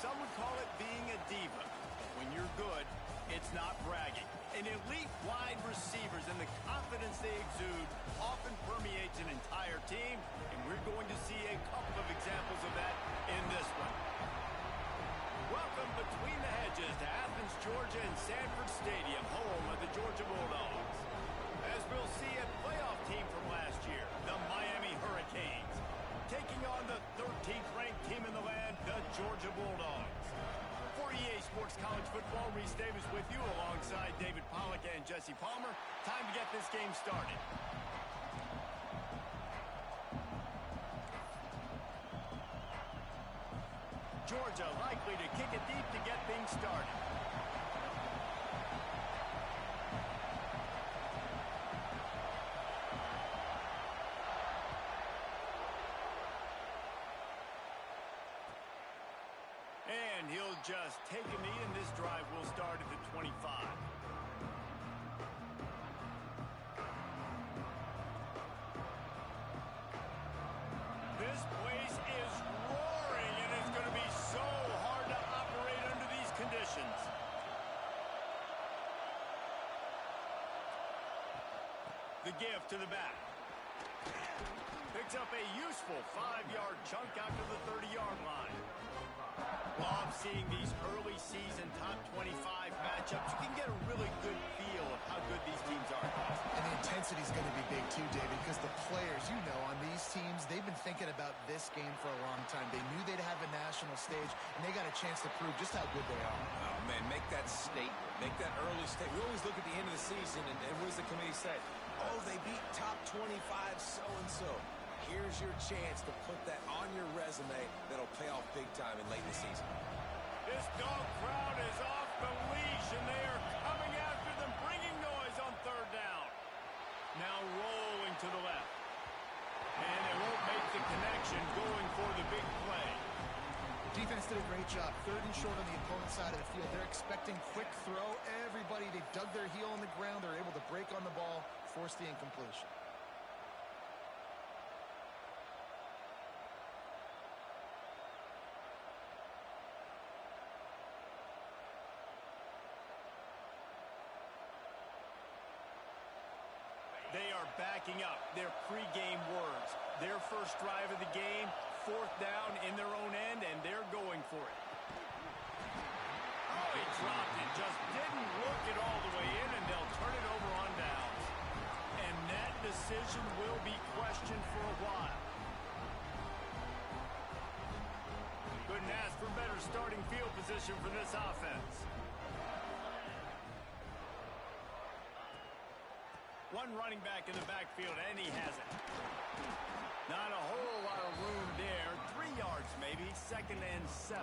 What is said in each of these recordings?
some would call it being a diva. But when you're good, it's not bragging. And elite wide receivers and the confidence they exude often permeates an entire team, and we're going to see a couple of examples of that in this one. Welcome between the hedges to Athens, Georgia and Sanford Stadium, home of the Georgia Bulldogs. As we'll see, a playoff team from last year, the Miami Hurricanes, taking on the 13th ranked team in the land, the Georgia Bulldogs. For EA Sports College Football, Reese Davis with you alongside David Pollack and Jesse Palmer. Time to get this game started. Georgia likely to kick it deep to get things started. And he'll just take a knee, and this drive will start at the 25. This place is roaring, and it's going to be so hard to operate under these conditions. The give to the back. Picks up a useful 5-yard chunk out to the 30-yard line. Love seeing these early season top 25 matchups. You can get a really good feel of how good these teams are. And the intensity is going to be big too, David, because the players, you know, on these teams, they've been thinking about this game for a long time. They knew they'd have a national stage, and they got a chance to prove just how good they are. Oh, man, make that statement. Make that early statement. We always look at the end of the season, and what does the committee say? Oh, they beat top 25 so-and-so. Here's your chance to put that on your resume that'll pay off big time in late in the season. This dog crowd is off the leash, and they are coming after them, bringing noise on third down. Now rolling to the left. And they won't make the connection, going for the big play. Defense did a great job. Third and short on the opponent's side of the field. They're expecting quick throw. Everybody, they dug their heel on the ground. They're able to break on the ball, force the incompletion. They are backing up their pregame words. Their first drive of the game, fourth down in their own end, and they're going for it. Oh, he dropped it. Just didn't look it all the way in, and they'll turn it over on downs. And that decision will be questioned for a while. Couldn't ask for better starting field position for this offense. One running back in the backfield, and he has it. Not a whole lot of room there. 3 yards maybe, 2nd and 7.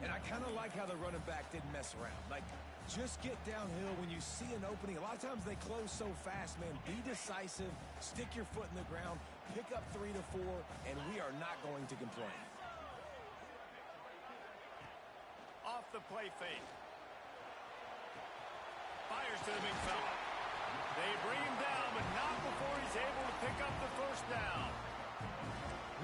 And I kind of like how the running back didn't mess around. Like, just get downhill when you see an opening. A lot of times they close so fast, man. Be decisive, stick your foot in the ground, pick up 3 to 4, and we are not going to complain. Off the play fake. Fires to the big fella. They bring him down, but not before he's able to pick up the first down.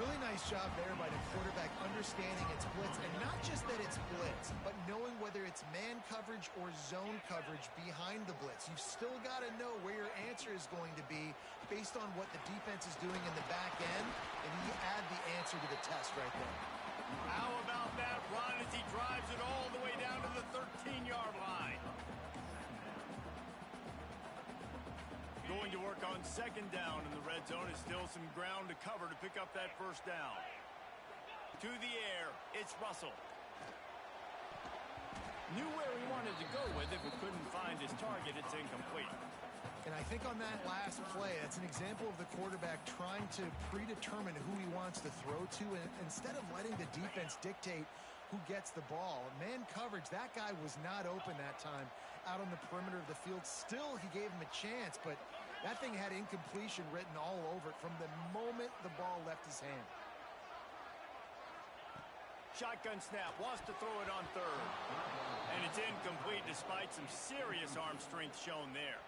Really nice job there by the quarterback understanding it's blitz, and not just that it's blitz, but knowing whether it's man coverage or zone coverage behind the blitz. You've still got to know where your answer is going to be based on what the defense is doing in the back end, and you add the answer to the test right there. How about that run as he drives it all the way down to the 13-yard line? Going to work on 2nd down in the red zone. Is still some ground to cover to pick up that first down. To the air, it's Russell. Knew where he wanted to go with it, but couldn't find his target. It's incomplete. And I think on that last play, that's an example of the quarterback trying to predetermine who he wants to throw to, and instead of letting the defense dictate who gets the ball. Man coverage, that guy was not open that time out on the perimeter of the field. Still, he gave him a chance, but that thing had incompletion written all over it from the moment the ball left his hand. Shotgun snap, wants to throw it on third. And it's incomplete despite some serious arm strength shown there.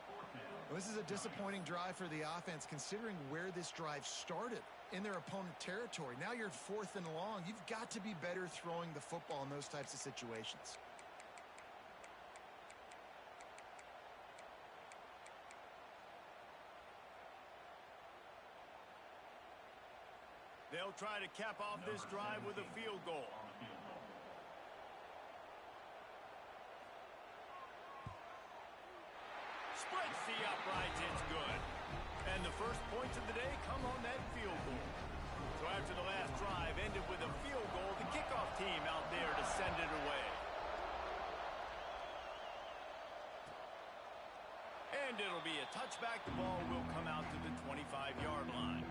Well, this is a disappointing drive for the offense considering where this drive started in their opponent territory. Now you're 4th and long. You've got to be better throwing the football in those types of situations. They'll try to cap off this drive with a field goal. Splits the uprights, it's good. And the first points of the day come on that field goal. So after the last drive ended with a field goal, the kickoff team out there to send it away. And it'll be a touchback. The ball will come out to the 25-yard line.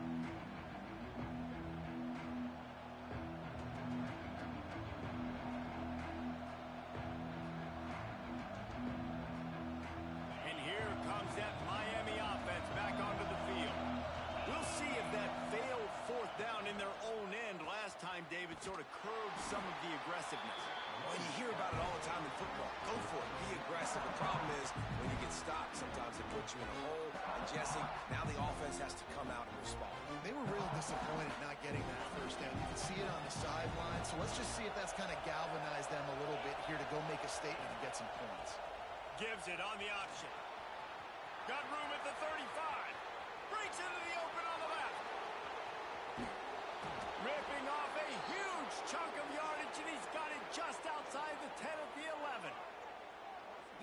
David sort of curbed some of the aggressiveness. Well, you hear about it all the time in football. Go for it. Be aggressive. The problem is when you get stopped, sometimes it puts you in a hole. And Jesse, now the offense has to come out and respond. They were real disappointed not getting that first down. You can see it on the sideline. So let's just see if that's kind of galvanized them a little bit here to go make a statement and get some points. Gives it on the option. Got room at the 35. Breaks into the open on the left. Ripping off a huge chunk of yardage, and he's got it just outside the 10 at the 11.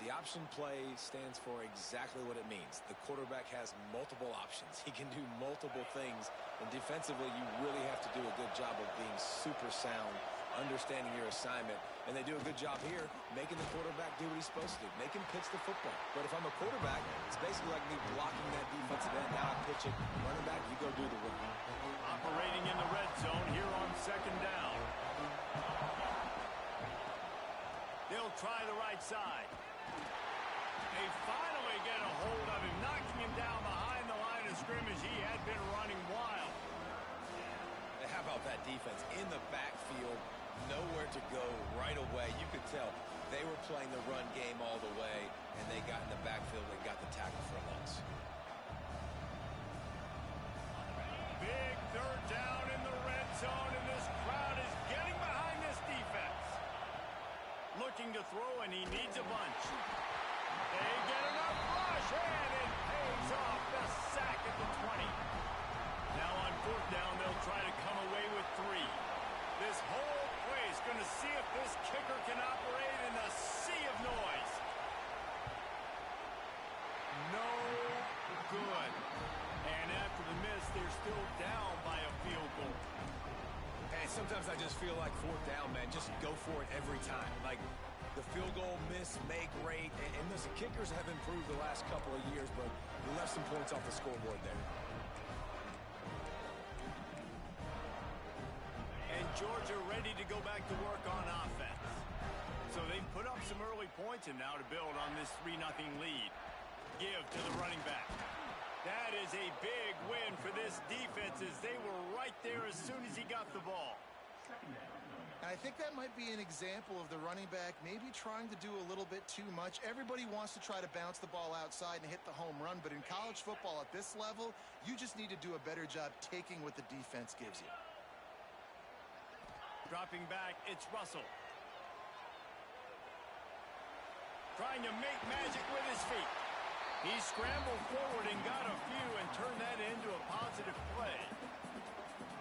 The option play stands for exactly what it means. The quarterback has multiple options. He can do multiple things, and defensively, you really have to do a good job of being super sound, understanding your assignment, and they do a good job here making the quarterback do what he's supposed to do, make him pitch the football. But if I'm a quarterback, it's basically like me blocking that defensive end. Now I pitch it, running back, you go do the work. Operating in the red zone here on 2nd down. They'll try the right side. They finally get a hold of him, knocking him down behind the line of scrimmage. He had been running wild. How about that defense in the backfield, nowhere to go right away. You could tell they were playing the run game all the way, and they got in the backfield and got the tackle for a loss. Big 3rd down in the red zone, and this crowd is getting behind this defense. Looking to throw, and he needs a bunch. They get enough rush, and it pays off. The sack at the 20. Now on 4th down, they'll try to come away with 3. This whole place going to see if this kicker can operate in a sea of noise. No good. And after the miss, they're still down by a field goal. And sometimes I just feel like 4th down, man, just go for it every time. Like the field goal miss, make rate. And listen, kickers have improved the last couple of years, but we left some points off the scoreboard there. And Georgia ready to go back to work on offense. So they've put up some early points, and now to build on this 3-0 lead. Give to the running back. That is a big win for this defense as they were right there as soon as he got the ball. I think that might be an example of the running back maybe trying to do a little bit too much. Everybody wants to try to bounce the ball outside and hit the home run, but in college football at this level, you just need to do a better job taking what the defense gives you. Dropping back, it's Russell. Trying to make magic with his feet. He scrambled forward and got a few and turned that into a positive play.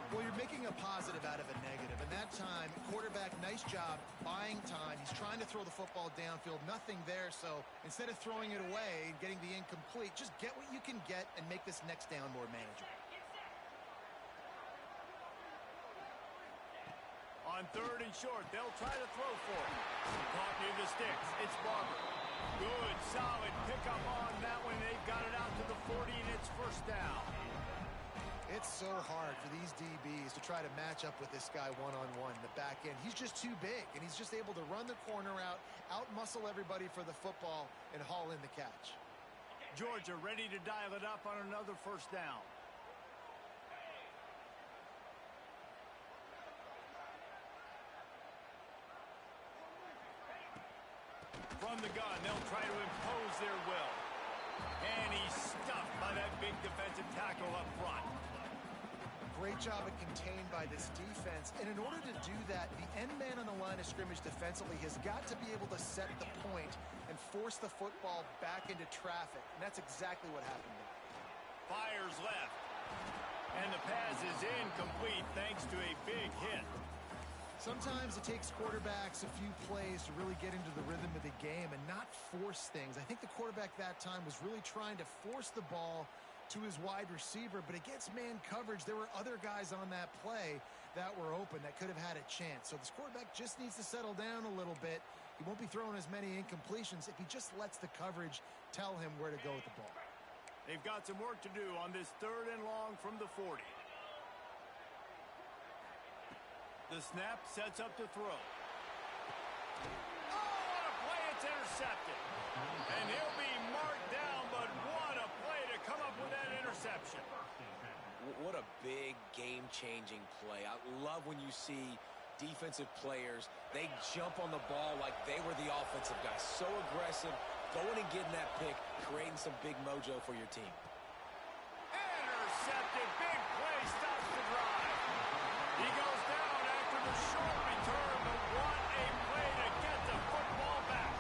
Well, you're making a positive out of a negative. And that time, quarterback, nice job buying time. He's trying to throw the football downfield. Nothing there. So instead of throwing it away and getting the incomplete, just get what you can get and make this next down more manageable. On 3rd and short, they'll try to throw for it. Caught near the sticks. It's Barber. Good, solid pickup on that one. They've got it out to the 40, and it's 1st down. It's so hard for these DBs to try to match up with this guy one-on-one in the back end. He's just too big, and he's just able to run the corner out-muscle everybody for the football, and haul in the catch. Georgia ready to dial it up on another 1st down. From the gun, they'll try to impose their will. And he big defensive tackle up front. Great job of contained by this defense. And in order to do that, the end man on the line of scrimmage defensively has got to be able to set the point and force the football back into traffic. And that's exactly what happened there. Fires left. And the pass is incomplete thanks to a big hit. Sometimes it takes quarterbacks a few plays to really get into the rhythm of the game and not force things. I think the quarterback that time was really trying to force the ball to his wide receiver, but against man coverage, there were other guys on that play that were open that could have had a chance. So this quarterback just needs to settle down a little bit. He won't be throwing as many incompletions if he just lets the coverage tell him where to go with the ball. They've got some work to do on this 3rd and long from the 40. The snap sets up to throw. Oh, what a play! It's intercepted. And he'll be marked down, but what a play to come up with that interception. What a big game-changing play. I love when you see defensive players, they jump on the ball like they were the offensive guys. So aggressive, going and getting that pick, creating some big mojo for your team. Intercepted. Big play stops the drive. He goes down after the short return, but what a play to get the football back.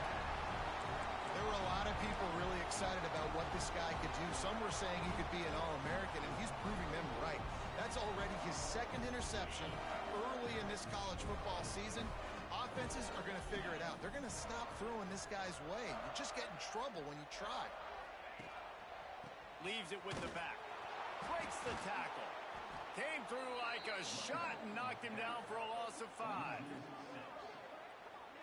There were a lot of people really excited about what this guy could do. Some were saying he could be an All-American, and he's proving them right. That's already his 2nd interception early in this college football season. Offenses are going to figure it out. They're going to stop throwing this guy's way. You just get in trouble when you try. Leaves it with the back. Breaks the tackle. Came through like a shot and knocked him down for a loss of 5.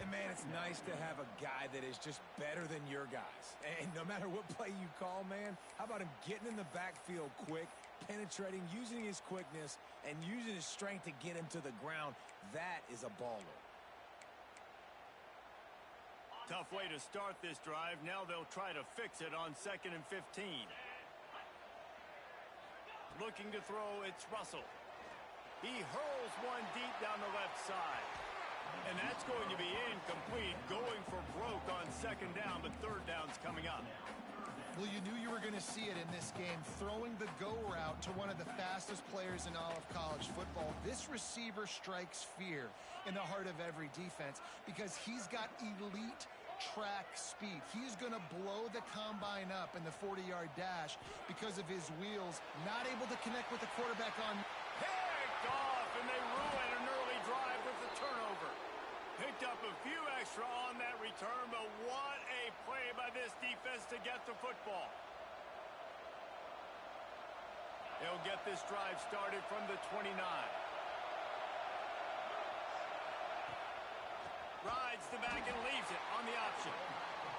And, man, it's nice to have a guy that is just better than your guys. And no matter what play you call, man, how about him getting in the backfield quick, penetrating, using his quickness, and using his strength to get him to the ground? That is a baller. Tough way to start this drive. Now they'll try to fix it on 2nd and 15. Looking to throw, it's Russell. He hurls one deep down the left side. And that's going to be incomplete, going for broke on 2nd down, but 3rd down's coming up. Well, you knew you were going to see it in this game, throwing the go route to one of the fastest players in all of college football. This receiver strikes fear in the heart of every defense because he's got elite track speed. He's going to blow the combine up in the 40-yard dash because of his wheels, not able to connect with the quarterback on. Picked off, and they ruin an early drive with the turnover. Picked up a few extra on that return, but what a play by this defense to get the football. They'll get this drive started from the 29. Rides the back and leaves it on the option.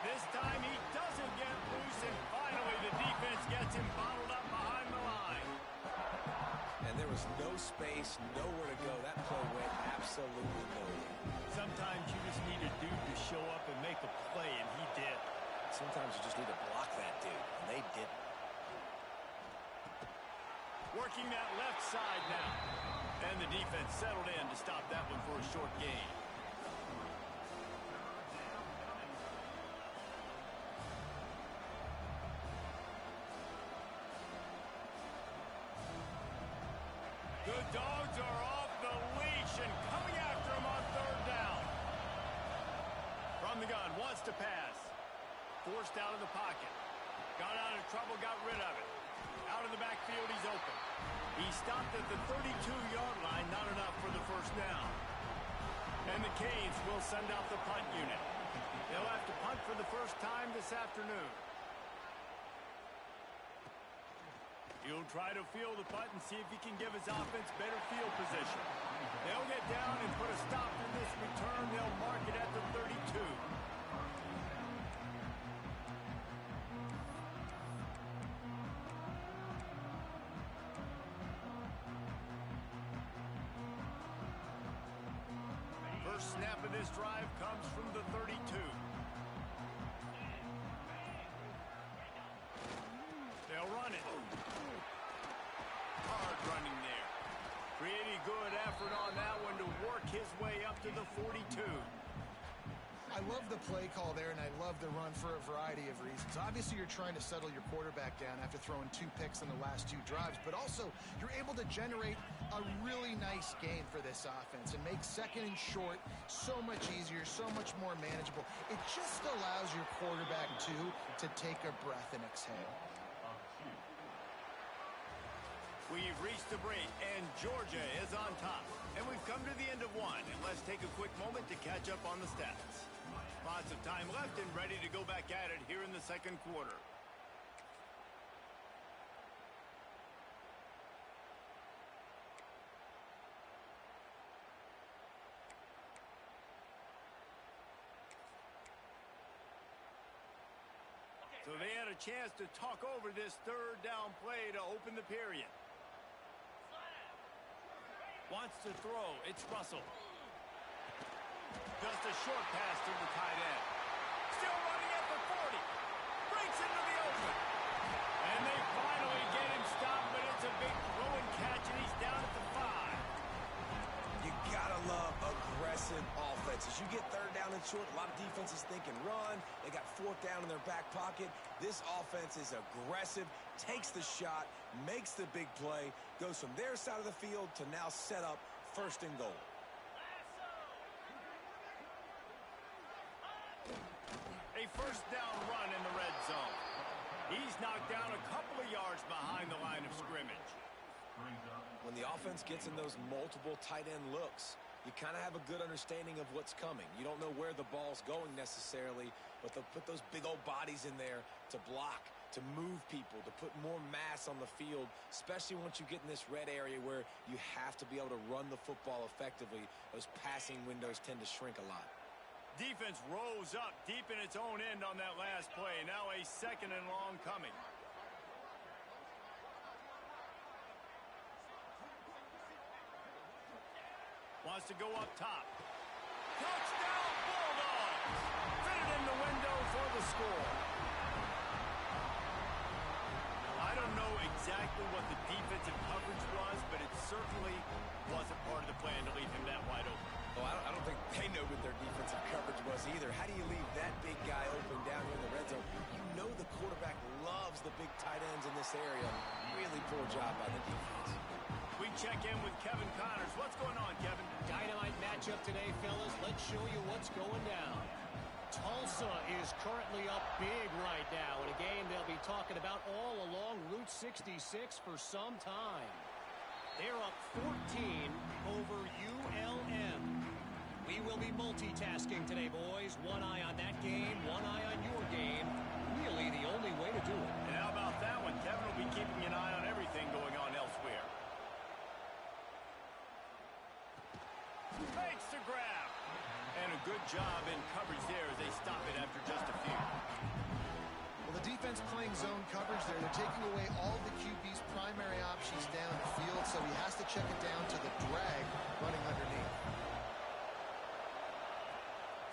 This time he doesn't get loose, and finally the defense gets him bottled up behind the line. And there was no space, nowhere to go. That play went absolutely nowhere. Sometimes you just need a dude to show up and make a play, and he did. Sometimes you just need to block that dude, and they didn't. Working that left side now. And the defense settled in to stop that one for a short gain. The Dogs are off the leash and coming after him on 3rd down. From the gun, wants to pass. Forced out of the pocket. Got out of trouble, got rid of it. Out of the backfield, he's open. He stopped at the 32-yard line, not enough for the 1st down. And the Canes will send out the punt unit. They'll have to punt for the first time this afternoon. He'll try to field the punt and see if he can give his offense better field position. They'll get down and put a stop to this return. They'll mark it at the 32. First snap of this drive comes from the 32. They'll run it. Hard running there. Pretty good effort on that one to work his way up to the 42. I love the play call there, and I love the run for a variety of reasons. Obviously, you're trying to settle your quarterback down after throwing 2 picks in the last 2 drives, but also you're able to generate a really nice game for this offense and make second and short so much easier, so much more manageable. It just allows your quarterback, too, to take a breath and exhale. We've reached the break, and Georgia is on top. And we've come to the end of one, and let's take a quick moment to catch up on the stats. Lots of time left and ready to go back at it here in the second quarter. So they had a chance to talk over this third down play to open the period. Wants to throw. It's Russell. Just a short pass to the tight end. Still running at the 40. Breaks into the open. And they finally get him stopped, but it's a big throw and catch, and he's down at the 5. You gotta love aggressive offenses. You get third down and short, a lot of defenses thinking run. They got fourth down in their back pocket. This offense is aggressive, takes the shot, makes the big play, goes from their side of the field to now set up first and goal. A first down run in the red zone. He's knocked down a couple of yards behind the line of scrimmage. When the offense gets in those multiple tight end looks, you kind of have a good understanding of what's coming. You don't know where the ball's going necessarily, but they'll put those big old bodies in there to block, to move people, to put more mass on the field, especially once you get in this red area where you have to be able to run the football effectively. Those passing windows tend to shrink a lot. Defense rose up deep in its own end on that last play. Now a second and long coming. Wants to go up top. Touchdown Bulldogs! Fitted in the window for the score. I don't know exactly what the defensive coverage was, but it certainly wasn't part of the plan to leave him that wide open. Well, I don't think they know what their defensive coverage was either. How do you leave that big guy open down here in the red zone? You know the quarterback loves the big tight ends in this area. Really poor job by the defense. We check in with Kevin Connors. What's going on, Kevin? Dynamite matchup today, fellas. Let's show you what's going down. Tulsa is currently up big right now in a game they'll be talking about all along Route 66 for some time. They're up 14 over ULM. We will be multitasking today, boys. One eye on that game, one eye on your game. Really the only way to do it. And how about that one? Kevin will be keeping an eye on everything going on elsewhere. Makes the grab. And a good job in coverage there as they stop it after just a few. Well, the defense playing zone coverage there. They're taking away all the QB's primary options down the field, so he has to check it down to the drag running underneath.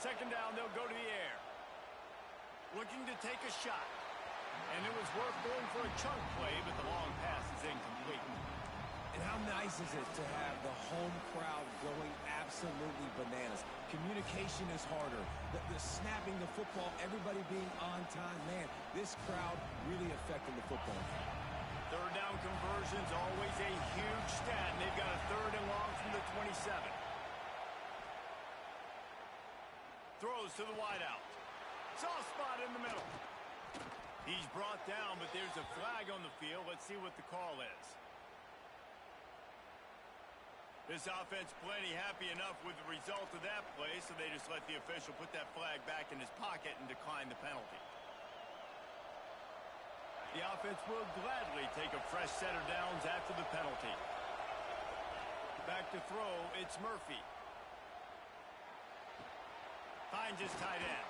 Second down, they'll go to the air. Looking to take a shot. And it was worth going for a chunk play, but the long pass is incomplete. And how nice is it to have the home crowd going absolutely bananas? Communication is harder. The snapping the football, everybody being on time. Man, this crowd really affecting the football game. Third down conversions, always a huge stat. And they've got a third and long from the 27. Throws to the wideout. Soft spot in the middle. He's brought down, but there's a flag on the field. Let's see what the call is. This offense plenty happy enough with the result of that play, so they just let the official put that flag back in his pocket and decline the penalty. The offense will gladly take a fresh set of downs after the penalty. Back to throw, it's Murphy. Finds his tight end.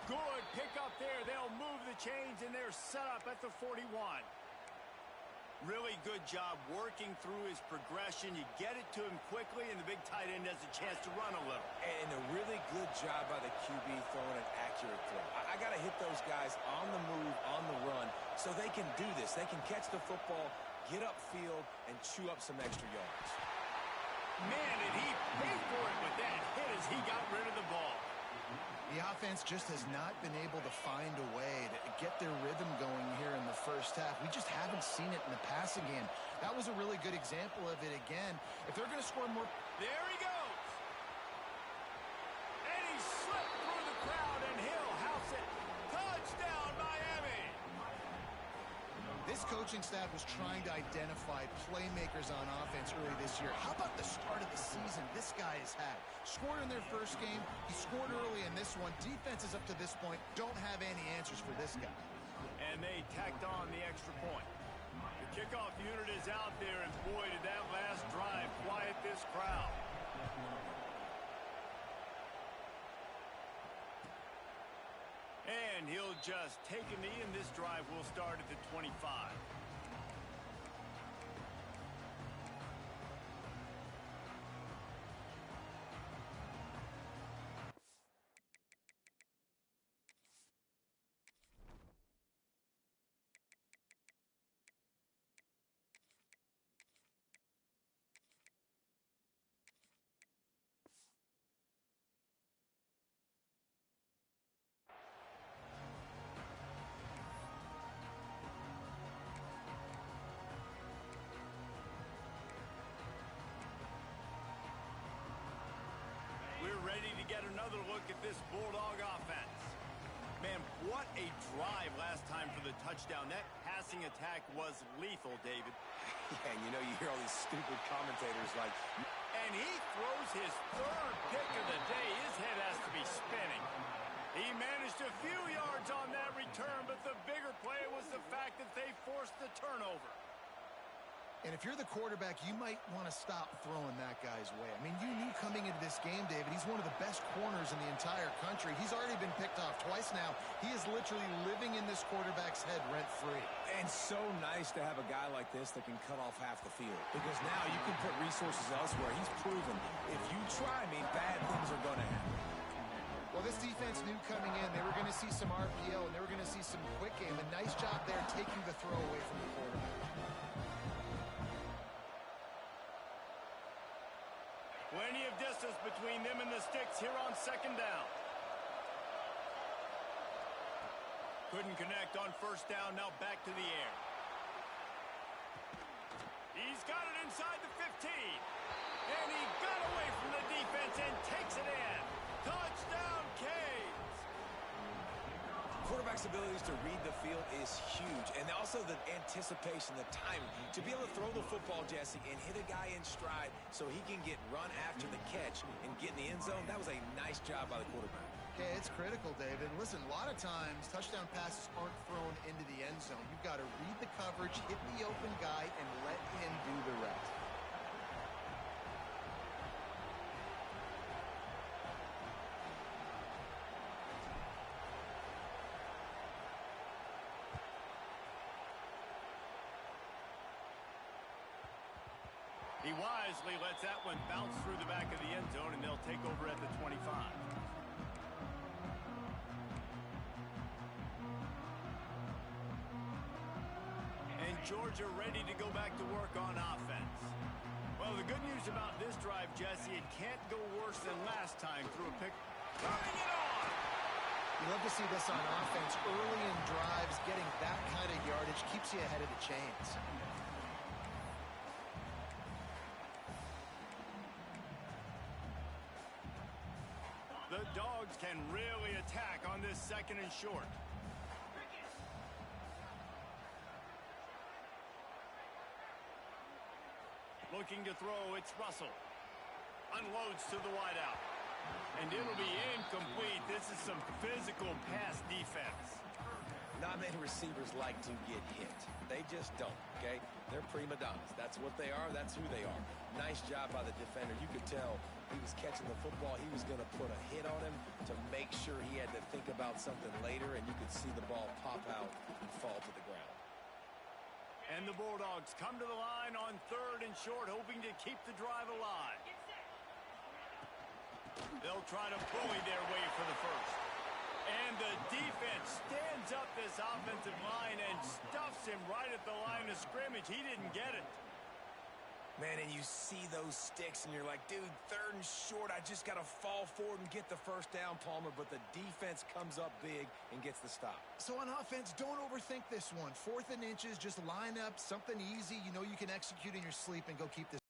Good pick up there. They'll move the chains, and they're set up at the 41. Really good job working through his progression. You get it to him quickly, and the big tight end has a chance to run a little. And a really good job by the QB throwing an accurate throw. I got to hit those guys on the move, on the run, so they can do this. They can catch the football, get upfield, and chew up some extra yards. Man, did he pay for it with that hit as he got rid of the ball. The offense just has not been able to find a way to get their rhythm going here in the first half. We just haven't seen it in the passing game. That was a really good example of it again. If they're going to score more... There he goes. And he slipped through the crowd, and he'll house it. Touchdown, Miami. This coaching staff was trying to identify playmakers on offense early this year. How about the start of the season this guy has had? Scored in their first game. He scored early in this one. Defenses up to this point don't have any answers for this guy. And they tacked on the extra point. The kickoff unit is out there, and boy, did that last drive quiet this crowd. And he'll just take a knee, and this drive will start at the 25. Ready to get another look at this Bulldog offense. Man, what a drive last time for the touchdown. That passing attack was lethal, David. Yeah, and you know, you hear all these stupid commentators like... And he throws his third pick of the day. His head has to be spinning. He managed a few yards on that return, but the bigger play was the fact that they forced the turnover. And if you're the quarterback, you might want to stop throwing that guy's way. I mean, you knew coming into this game, David, he's one of the best corners in the entire country. He's already been picked off twice now. He is literally living in this quarterback's head rent-free. And so nice to have a guy like this that can cut off half the field. Because now you can put resources elsewhere. He's proven if you try me, bad things are going to happen. Well, this defense knew coming in they were going to see some RPO and they were going to see some quick game. A nice job there taking the throw away from the quarterback. Plenty of distance between them and the sticks here on second down. Couldn't connect on first down. Now back to the air. He's got it inside the 15. And he got away from the defense and takes it in. Touchdown, Canes. Quarterback's abilities to read the field is huge. And also the anticipation, the timing. To be able to throw the football, Jesse, and hit a guy in stride so he can get run after the catch and get in the end zone, that was a nice job by the quarterback. Okay, it's critical, David. Listen, a lot of times touchdown passes aren't thrown into the end zone. You've got to read the coverage, hit the open guy, and let him do the rest. He wisely lets that one bounce through the back of the end zone, and they'll take over at the 25. And Georgia ready to go back to work on offense. Well, the good news about this drive, Jesse, it can't go worse than last time through a pick. Turning it on! You love to see this on offense. Early in drives, getting that kind of yardage keeps you ahead of the chains. The Dogs can really attack on this second and short. Looking to throw, it's Russell. Unloads to the wideout. And it'll be incomplete. This is some physical pass defense. Not many receivers like to get hit. They just don't, okay? They're prima donnas. That's what they are. That's who they are. Nice job by the defender. You could tell he was catching the football. He was going to put a hit on him to make sure he had to think about something later, and you could see the ball pop out and fall to the ground. And the Bulldogs come to the line on third and short, hoping to keep the drive alive. They'll try to bully their way for the first. And the defense stands up this offensive line and stuffs him right at the line of scrimmage. He didn't get it. Man, and you see those sticks, and you're like, dude, 3rd and short, I just got to fall forward and get the first down, Palmer, but the defense comes up big and gets the stop. So on offense, don't overthink this one. 4th and inches, just line up something easy. You know you can execute in your sleep and go keep this.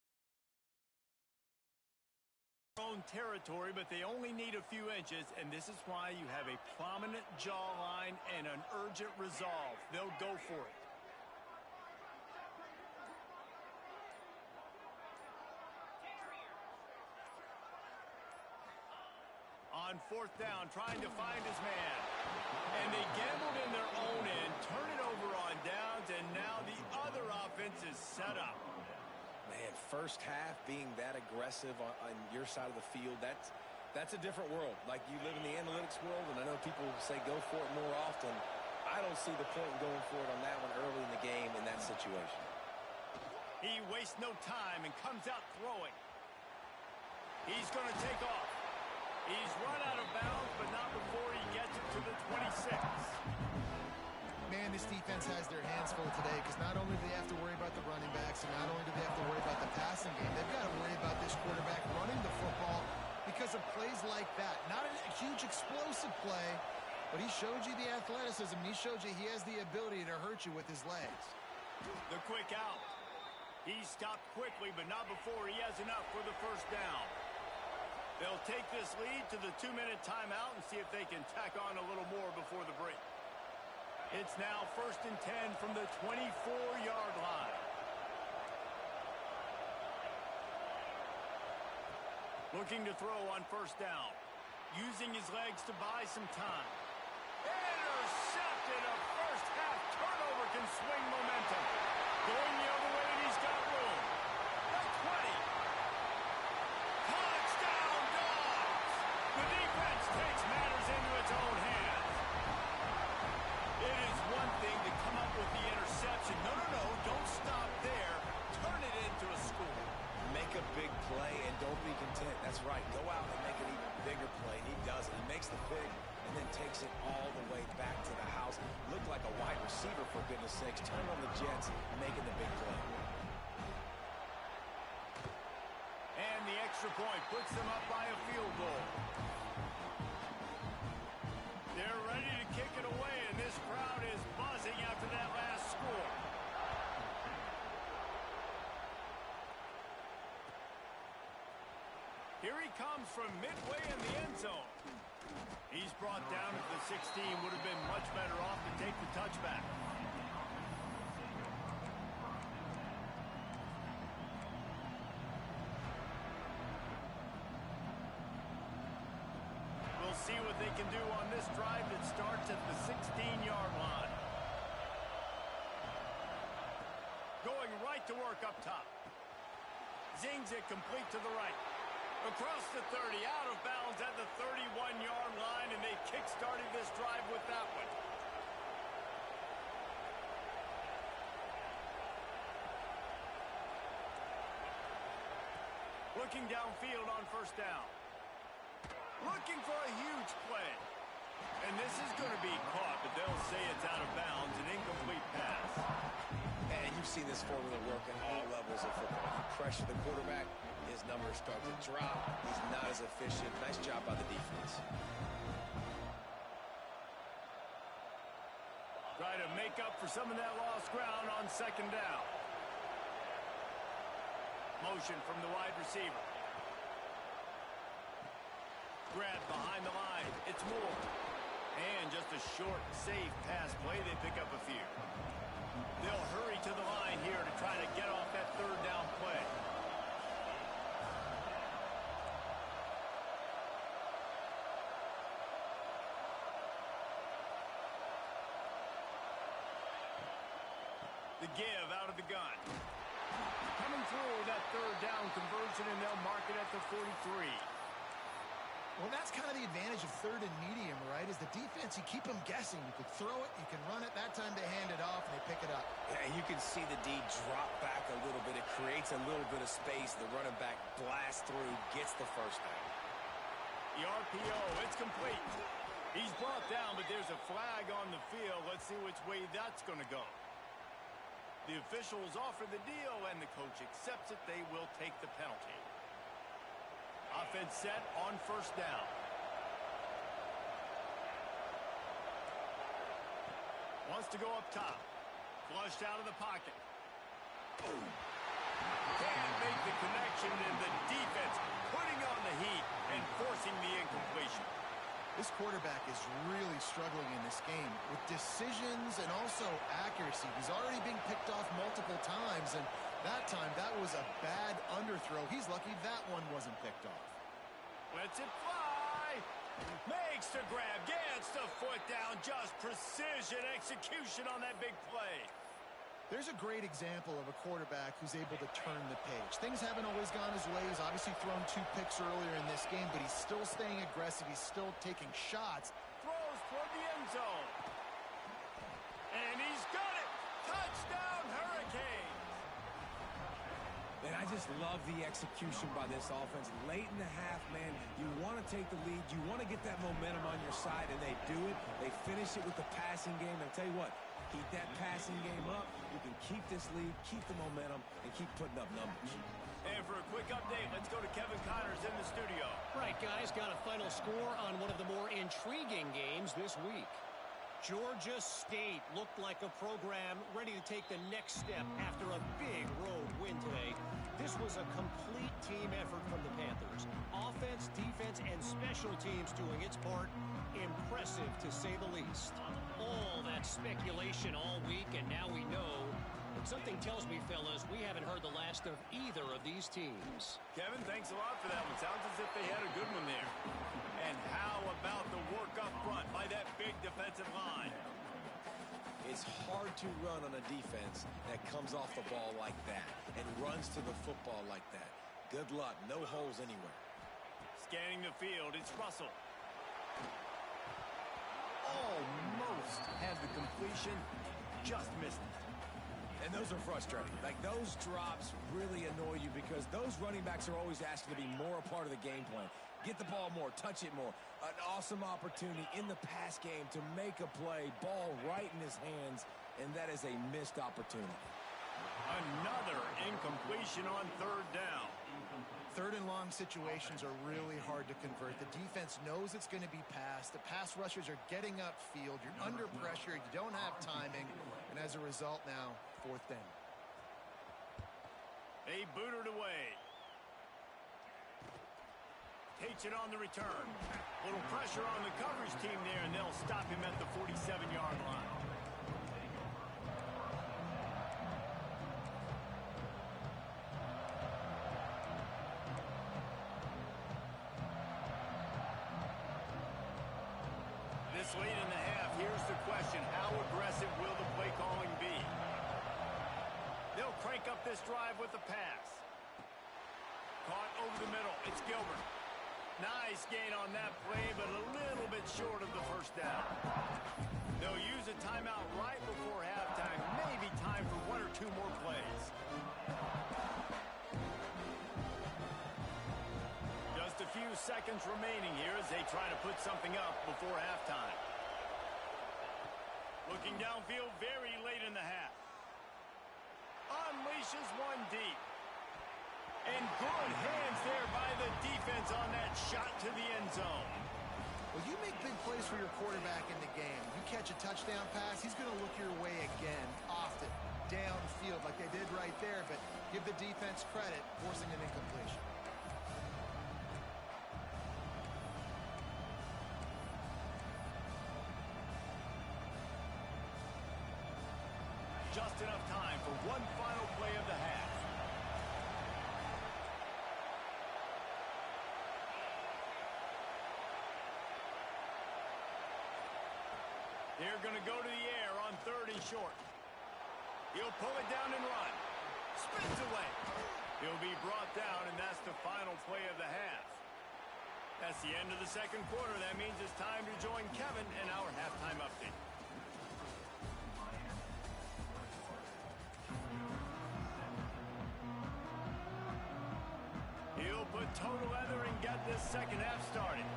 Own territory, but they only need a few inches, and this is why you have a prominent jawline and an urgent resolve. They'll go for it. On 4th down, trying to find his man. And they gambled in their own end, turn it over on downs, and now the other offense is set up. Man, first half being that aggressive on your side of the field, that's a different world. Like, you live in the analytics world, and I know people say go for it more often. I don't see the point in going for it on that one early in the game in that situation. He wastes no time and comes out throwing. He's going to take off. He's run out of bounds, but not before he gets it to the 26. Man, this defense has their hands full today because not only do they have to worry about the running backs and not only do they have to worry about the passing game, they've got to worry about this quarterback running the football because of plays like that. Not a huge explosive play, but he showed you the athleticism. He showed you he has the ability to hurt you with his legs. The quick out. He stopped quickly, but not before he has enough for the first down. They'll take this lead to the 2-minute timeout and see if they can tack on a little more before the break. It's now 1st and 10 from the 24-yard line. Looking to throw on 1st down. Using his legs to buy some time. Intercepted. A first-half turnover can swing momentum. Going the other way, and he's got room. The 20. Touchdown, Dogs! The defense takes matters into its own hands. It is one thing to come up with the interception. No, don't stop there. Turn it into a score. Make a big play and don't be content. That's right. Go out and make an even bigger play. And he does it. He makes the pick and then takes it all the way back to the house. Looked like a wide receiver, for goodness sakes. Turn on the Jets, making the big play. And the extra point puts them up by a field goal. They're ready to kick it away, and this crowd is buzzing after that last score. Here he comes from midway in the end zone. He's brought down at the 16. Would have been much better off to take the touchback. We'll see what they can do on this drive that starts at the 16-yard line. Going right to work up top. Zings it complete to the right. Across the 30, out of bounds at the 31-yard line, and they kick-started this drive with that one. Looking downfield on 1st down. Looking for a huge play. And this is going to be caught, but they'll say it's out of bounds, an incomplete pass. And you've seen this formula work at all levels of football. You pressure the quarterback, his numbers start to drop. He's not as efficient. Nice job by the defense. Try to make up for some of that lost ground on 2nd down. Motion from the wide receiver. Grab behind the line. It's Moore. And just a short, safe pass play. They pick up a few. They'll hurry to the line here to try to get off that 3rd down play. The give out of the gun. Coming through that 3rd down conversion, and they'll mark it at the 43. Well, that's kind of the advantage of 3rd and medium, right? Is the defense, you keep them guessing. You can throw it, you can run it. That time they hand it off, and they pick it up. Yeah, you can see the D drop back a little bit. It creates a little bit of space. The running back blasts through, gets the first down. The RPO, it's complete. He's brought down, but there's a flag on the field. Let's see which way that's going to go. The officials offer the deal, and the coach accepts it. They will take the penalty. Offense set on first down. Wants to go up top. Flushed out of the pocket. Can't make the connection, and the defense putting on the heat and forcing the incompletion. This quarterback is really struggling in this game with decisions and also accuracy. He's already been picked off multiple times, and that time that was a bad underthrow. He's lucky that one wasn't picked off. Lets it fly. Makes the grab. Gets the foot down. Just precision execution on that big play. There's a great example of a quarterback who's able to turn the page. Things haven't always gone his way. He's obviously thrown 2 picks earlier in this game, but he's still staying aggressive. He's still taking shots. Throws toward the end zone. And he's got it. Touchdown, Hurricanes. And I just love the execution by this offense. Late in the half, man, you want to take the lead. You want to get that momentum on your side, and they do it. They finish it with the passing game. And I'll tell you what, keep that passing game up. You can keep this lead, keep the momentum, and keep putting up numbers. And for a quick update, let's go to Kevin Connors in the studio. Right, guys, got a final score on one of the more intriguing games this week. Georgia State looked like a program ready to take the next step after a big road win today. This was a complete team effort from the Panthers. Offense, defense, and special teams doing its part. Impressive, to say the least. All that speculation all week, and now we know. But something tells me, fellas, we haven't heard the last of either of these teams. Kevin, thanks a lot for that one. Sounds as if they had a good one there. And how about the work up front by that big defensive line? It's hard to run on a defense that comes off the ball like that and runs to the football like that. Good luck. No holes anywhere. Scanning the field, it's Russell. Almost had the completion, just missed it. And those are frustrating. Like, those drops really annoy you because those running backs are always asking to be more a part of the game plan. Get the ball more, touch it more. An awesome opportunity in the pass game to make a play, ball right in his hands, and that is a missed opportunity. Another incompletion on third down. Third and long situations are really hard to convert. The defense knows it's going to be passed. The pass rushers are getting upfield. You're under pressure. You don't have timing. And as a result now, fourth down. They booted away. Takes it on the return. Little pressure on the coverage team there, and they'll stop him at the 47-yard line. This late in the half, here's the question. How aggressive will the play calling be? They'll crank up this drive with the pass. Caught over the middle. It's Gilbert. Nice gain on that play, but a little bit short of the first down. They'll use a timeout right before halftime. Maybe time for 1 or 2 more plays. Just a few seconds remaining here as they try to put something up before halftime. Looking downfield very late in the half. Unleashes one deep. And good hands there by the defense on that shot to the end zone. Well, you make big plays for your quarterback in the game. You catch a touchdown pass, he's going to look your way again, often, downfield like they did right there, but give the defense credit, forcing an incompletion. Just enough time for one final play of the half. They're going to go to the air on third and short. He'll pull it down and run. Spins away. He'll be brought down, and that's the final play of the half. That's the end of the second quarter. That means it's time to join Kevin in our halftime update. He'll put total leather and get this second half started.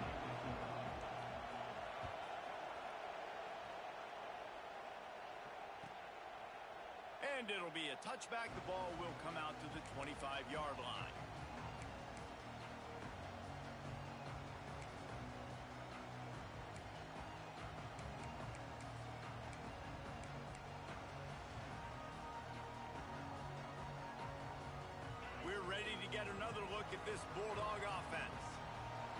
And And it'll be a touchback. The ball will come out to the 25-yard line. We're ready to get another look at this Bulldog offense.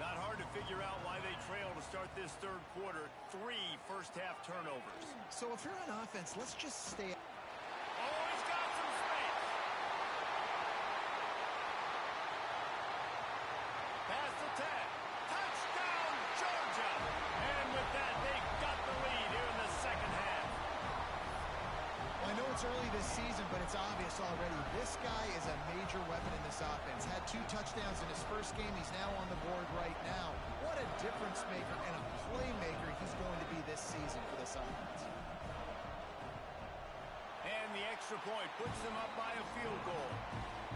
Not hard to figure out why they trail to start this third quarter. 3 first-half turnovers. So if you're on offense, let's just stay. Oh, he's got some space. Pass attempt. Touchdown, Georgia. And with that, they got the lead here in the second half. Well, I know it's early this season, but it's obvious already. This guy is a major weapon in this offense. Had 2 touchdowns in his first game. He's now on the board right now. What a difference maker and a playmaker he's going to be this season for this offense. And the extra point puts them up by a field goal.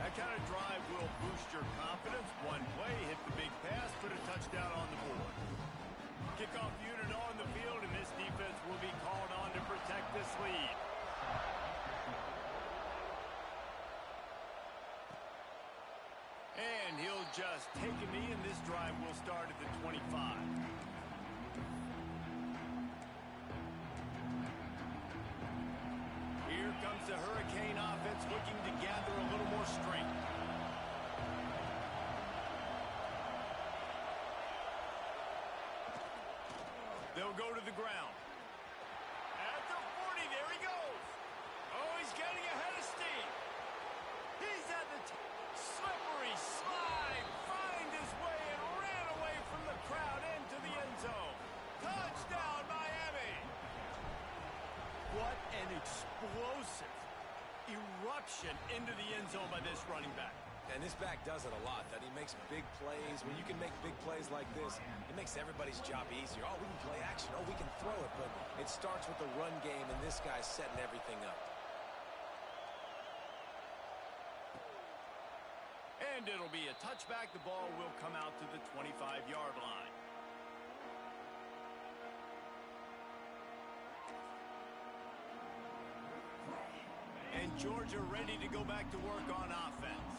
That kind of drive will boost your confidence. One play, hit the big pass, put a touchdown on the board. Kickoff unit on the field, and this defense will be called on to protect this lead. And he'll just take a knee, and this drive will start at the 25. Here comes the Hurricane offense looking to gather a little more strength. They'll go to the ground. At the 40, there he goes. Oh, he's getting ahead of steam. He's at the slippery slide, find his way and ran away from the crowd into the end zone. Touchdown, Miami. What an explosive eruption into the end zone by this running back. And this back does it a lot, that he makes big plays. When you can make big plays like this, it makes everybody's job easier. Oh, we can play action. Oh, we can throw it. But it starts with the run game, and this guy's setting everything up. And it'll be a touchback. The ball will come out to the 25-yard line. And Georgia ready to go back to work on offense.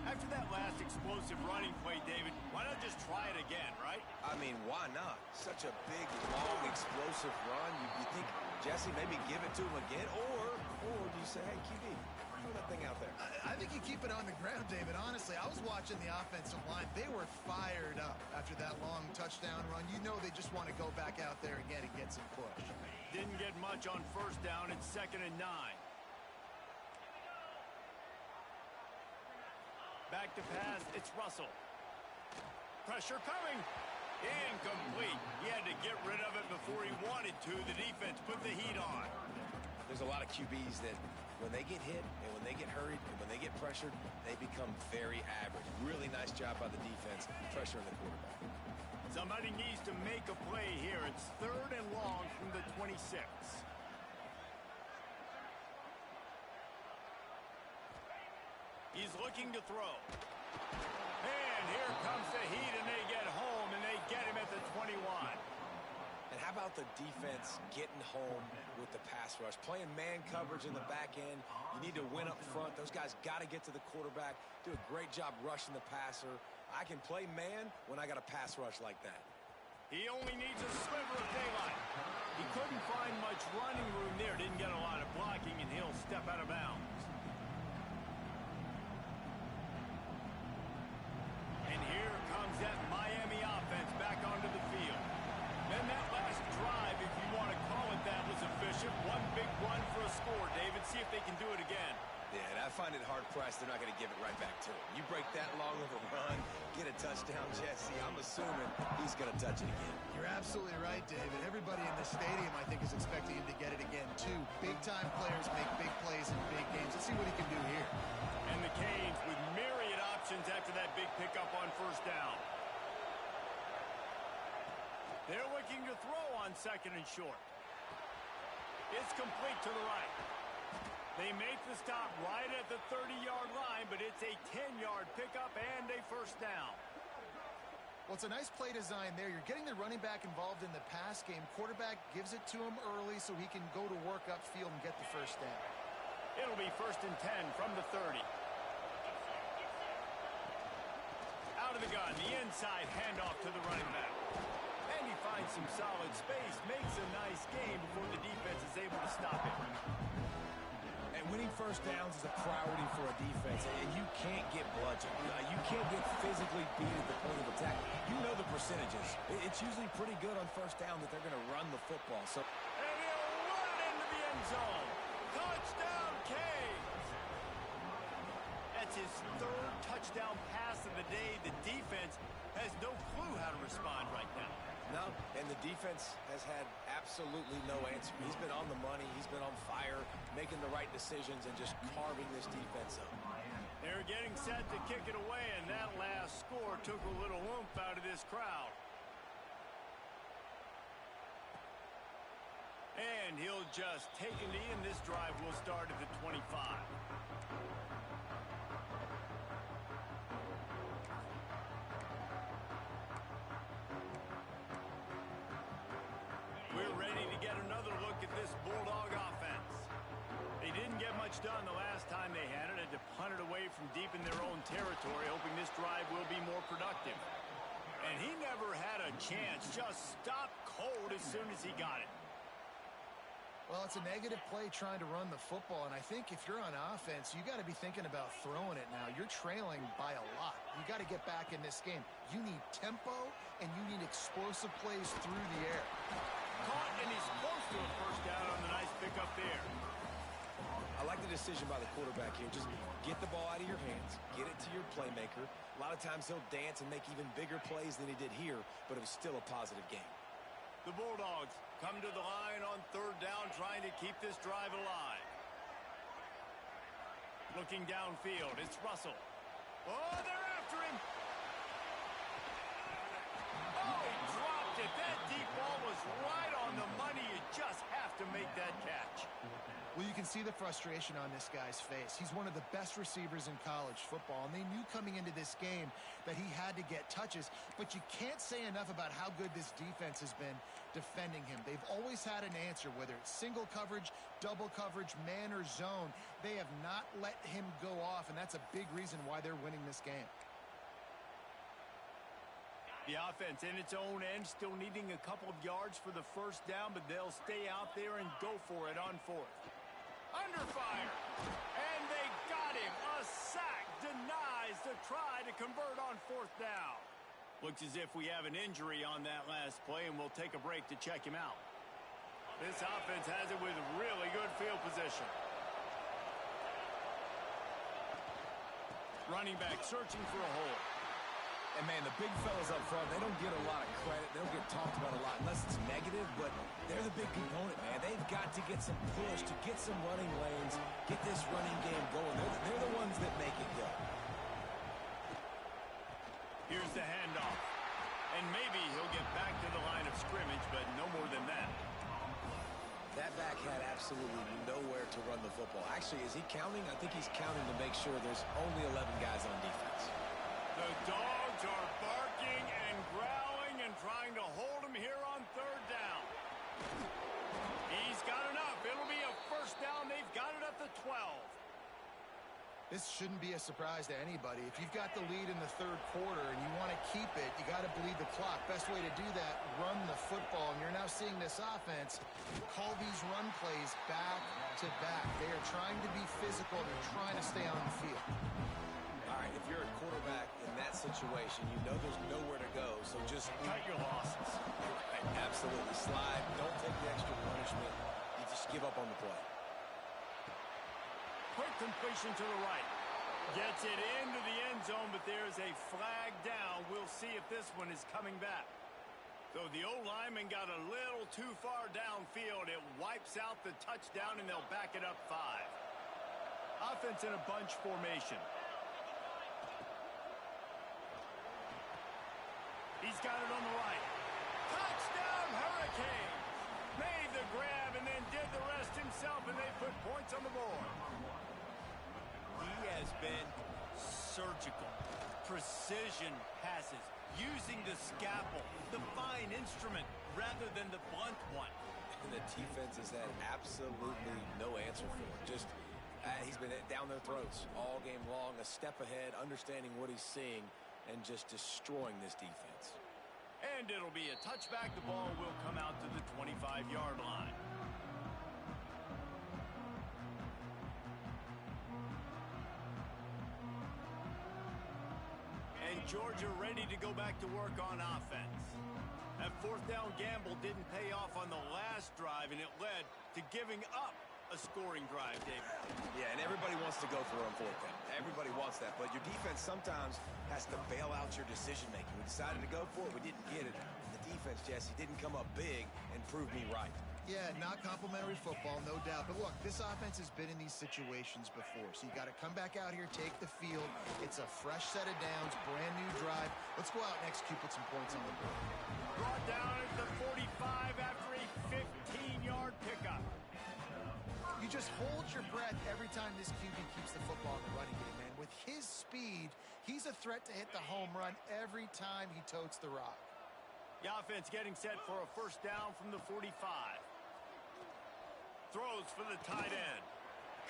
After that last explosive running play, David, why not just try it again, right? I mean, why not? Such a big, long, explosive run. You think, Jesse, maybe give it to him again? Or do you say, hey, QB, throw that thing out there? I think you keep it on the ground, David. Honestly, I was watching the offensive line. They were fired up after that long touchdown run. You know they just want to go back out there again and get some push. Didn't get much on first down. It's 2nd and 9. Back to pass, it's Russell. Pressure coming. Incomplete. He had to get rid of it before he wanted to. The defense put the heat on. There's a lot of QBs that when they get hit and when they get hurried and when they get pressured, they become very average. Really nice job by the defense pressuring the quarterback. Somebody needs to make a play here. It's 3rd and long from the 26. He's looking to throw. And here comes the heat, and they get home, and they get him at the 21. And how about the defense getting home with the pass rush? Playing man coverage in the back end. You need to win up front. Those guys got to get to the quarterback. Do a great job rushing the passer. I can play man when I got a pass rush like that. He only needs a sliver of daylight. He couldn't find much running room there. Didn't get a lot of blocking, and he'll step out of bounds. And here comes that Miami offense back onto the field. Then that last drive, if you want to call it that, was efficient. One big run for a score, David. See if they can do it again. Yeah, and I find it hard-pressed they're not going to give it right back to him. You break that long of a run, get a touchdown, Jesse, I'm assuming he's going to touch it again. You're absolutely right, David. Everybody in the stadium, I think, is expecting him to get it again, too. Big-time players make big plays in big games. Let's see what he can do here. And the Canes with myriad options after that big pickup on first down. They're looking to throw on 2nd and short. It's complete to the right. They make the stop right at the 30-yard line, but it's a 10-yard pickup and a first down. Well, it's a nice play design there. You're getting the running back involved in the pass game. Quarterback gives it to him early so he can go to work upfield and get the first down. It'll be 1st and 10 from the 30. Out of the gun, the inside handoff to the running back. And he finds some solid space, makes a nice game before the defense is able to stop him. And winning first downs is a priority for a defense, and you can't get bludgeoned. You can't get physically beat at the point of attack. You know the percentages. It's usually pretty good on first down that they're going to run the football. And he'll run it into the end zone. Touchdown, Canes! That's his 3rd touchdown pass of the day. The defense has no clue how to respond right now. No, and the defense has had absolutely no answer. He's been on the money. He's been on fire, making the right decisions and just carving this defense up. They're getting set to kick it away, and that last score took a little oomph out of this crowd. And he'll just take a knee, and this drive will start at the 25. We're ready to get another look at this Bulldog offense. They didn't get much done the last time they had it. Had to punt it away from deep in their own territory, hoping this drive will be more productive. And he never had a chance. Just stopped cold as soon as he got it. Well, it's a negative play trying to run the football, and I think if you're on offense, you got to be thinking about throwing it now. You're trailing by a lot. You got to get back in this game. You need tempo, and you need explosive plays through the air. Caught, and he's close to a first down on the nice pickup there. I like the decision by the quarterback here. Just get the ball out of your hands, get it to your playmaker. A lot of times he'll dance and make even bigger plays than he did here, but it was still a positive game. The Bulldogs come to the line on 3rd down, trying to keep this drive alive. Looking downfield, it's Russell. Oh, they're after him. Oh, he dropped it. That deep ball was right on the money. You just have to make that catch. Well, you can see the frustration on this guy's face. He's one of the best receivers in college football, and they knew coming into this game that he had to get touches, but you can't say enough about how good this defense has been defending him. They've always had an answer, whether it's single coverage, double coverage, man or zone. They have not let him go off, and that's a big reason why they're winning this game. The offense in its own end, still needing a couple of yards for the first down, but they'll stay out there and go for it on 4th. Under fire, and they got him. A sack denies the try to convert on 4th down. Looks as if we have an injury on that last play, and we'll take a break to check him out. This offense has it with really good field position. Running back searching for a hole. And, man, the big fellas up front, they don't get a lot of credit. They don't get talked about a lot unless it's negative, but they're the big component, man. They've got to get some push, to get some running lanes, get this running game going. They're the ones that make it go. Here's the handoff. And maybe he'll get back to the line of scrimmage, but no more than that. That back had absolutely nowhere to run the football. Actually, is he counting? I think he's counting to make sure there's only 11 guys on defense. The Dogs are barking and growling and trying to hold him here on 3rd down. He's got enough. It'll be a first down. They've got it at the 12. This shouldn't be a surprise to anybody. If you've got the lead in the 3rd quarter and you want to keep it, you got to bleed the clock. Best way to do that, run the football. And you're now seeing this offense call these run plays back to back. They are trying to be physical. They're trying to stay on the field. All right, if you're a quarterback in that situation, you know there's nowhere to go, so just cut your losses. Right, absolutely. Slide. Don't take the extra punishment. You just give up on the play. Quick completion to the right. Gets it into the end zone, but there's a flag down. We'll see if this one is coming back. So the old lineman got a little too far downfield. It wipes out the touchdown, and they'll back it up 5. Offense in a bunch formation. He's got it on the right. Touchdown, Hurricanes! Made the grab and then did the rest himself, and they put points on the board. He has been surgical. Precision passes, using the scalpel, the fine instrument, rather than the blunt one. And the defense has had absolutely no answer for it. Just He's been down their throats all game long, a step ahead, understanding what he's seeing, and just destroying this defense. And it'll be a touchback. The ball will come out to the 25-yard line. And Georgia ready to go back to work on offense. That fourth down gamble didn't pay off on the last drive, and it led to giving up a scoring drive, David. Yeah, and everybody wants to go for it on fourth down. Everybody wants that, but your defense sometimes has to bail out your decision-making. We decided to go for it. We didn't get it. The defense, Jesse, didn't come up big and prove me right. Yeah, not complimentary football, no doubt. But look, this offense has been in these situations before. So you got to come back out here, take the field. It's a fresh set of downs, brand new drive. Let's go out and execute, put some points on the board. Brought down at the 45 after a 15-yard pickup. You just hold your breath every time this QB keeps the football in the running game, man. With his speed, he's a threat to hit the home run every time he totes the rock. The offense getting set for a first down from the 45. Throws for the tight end.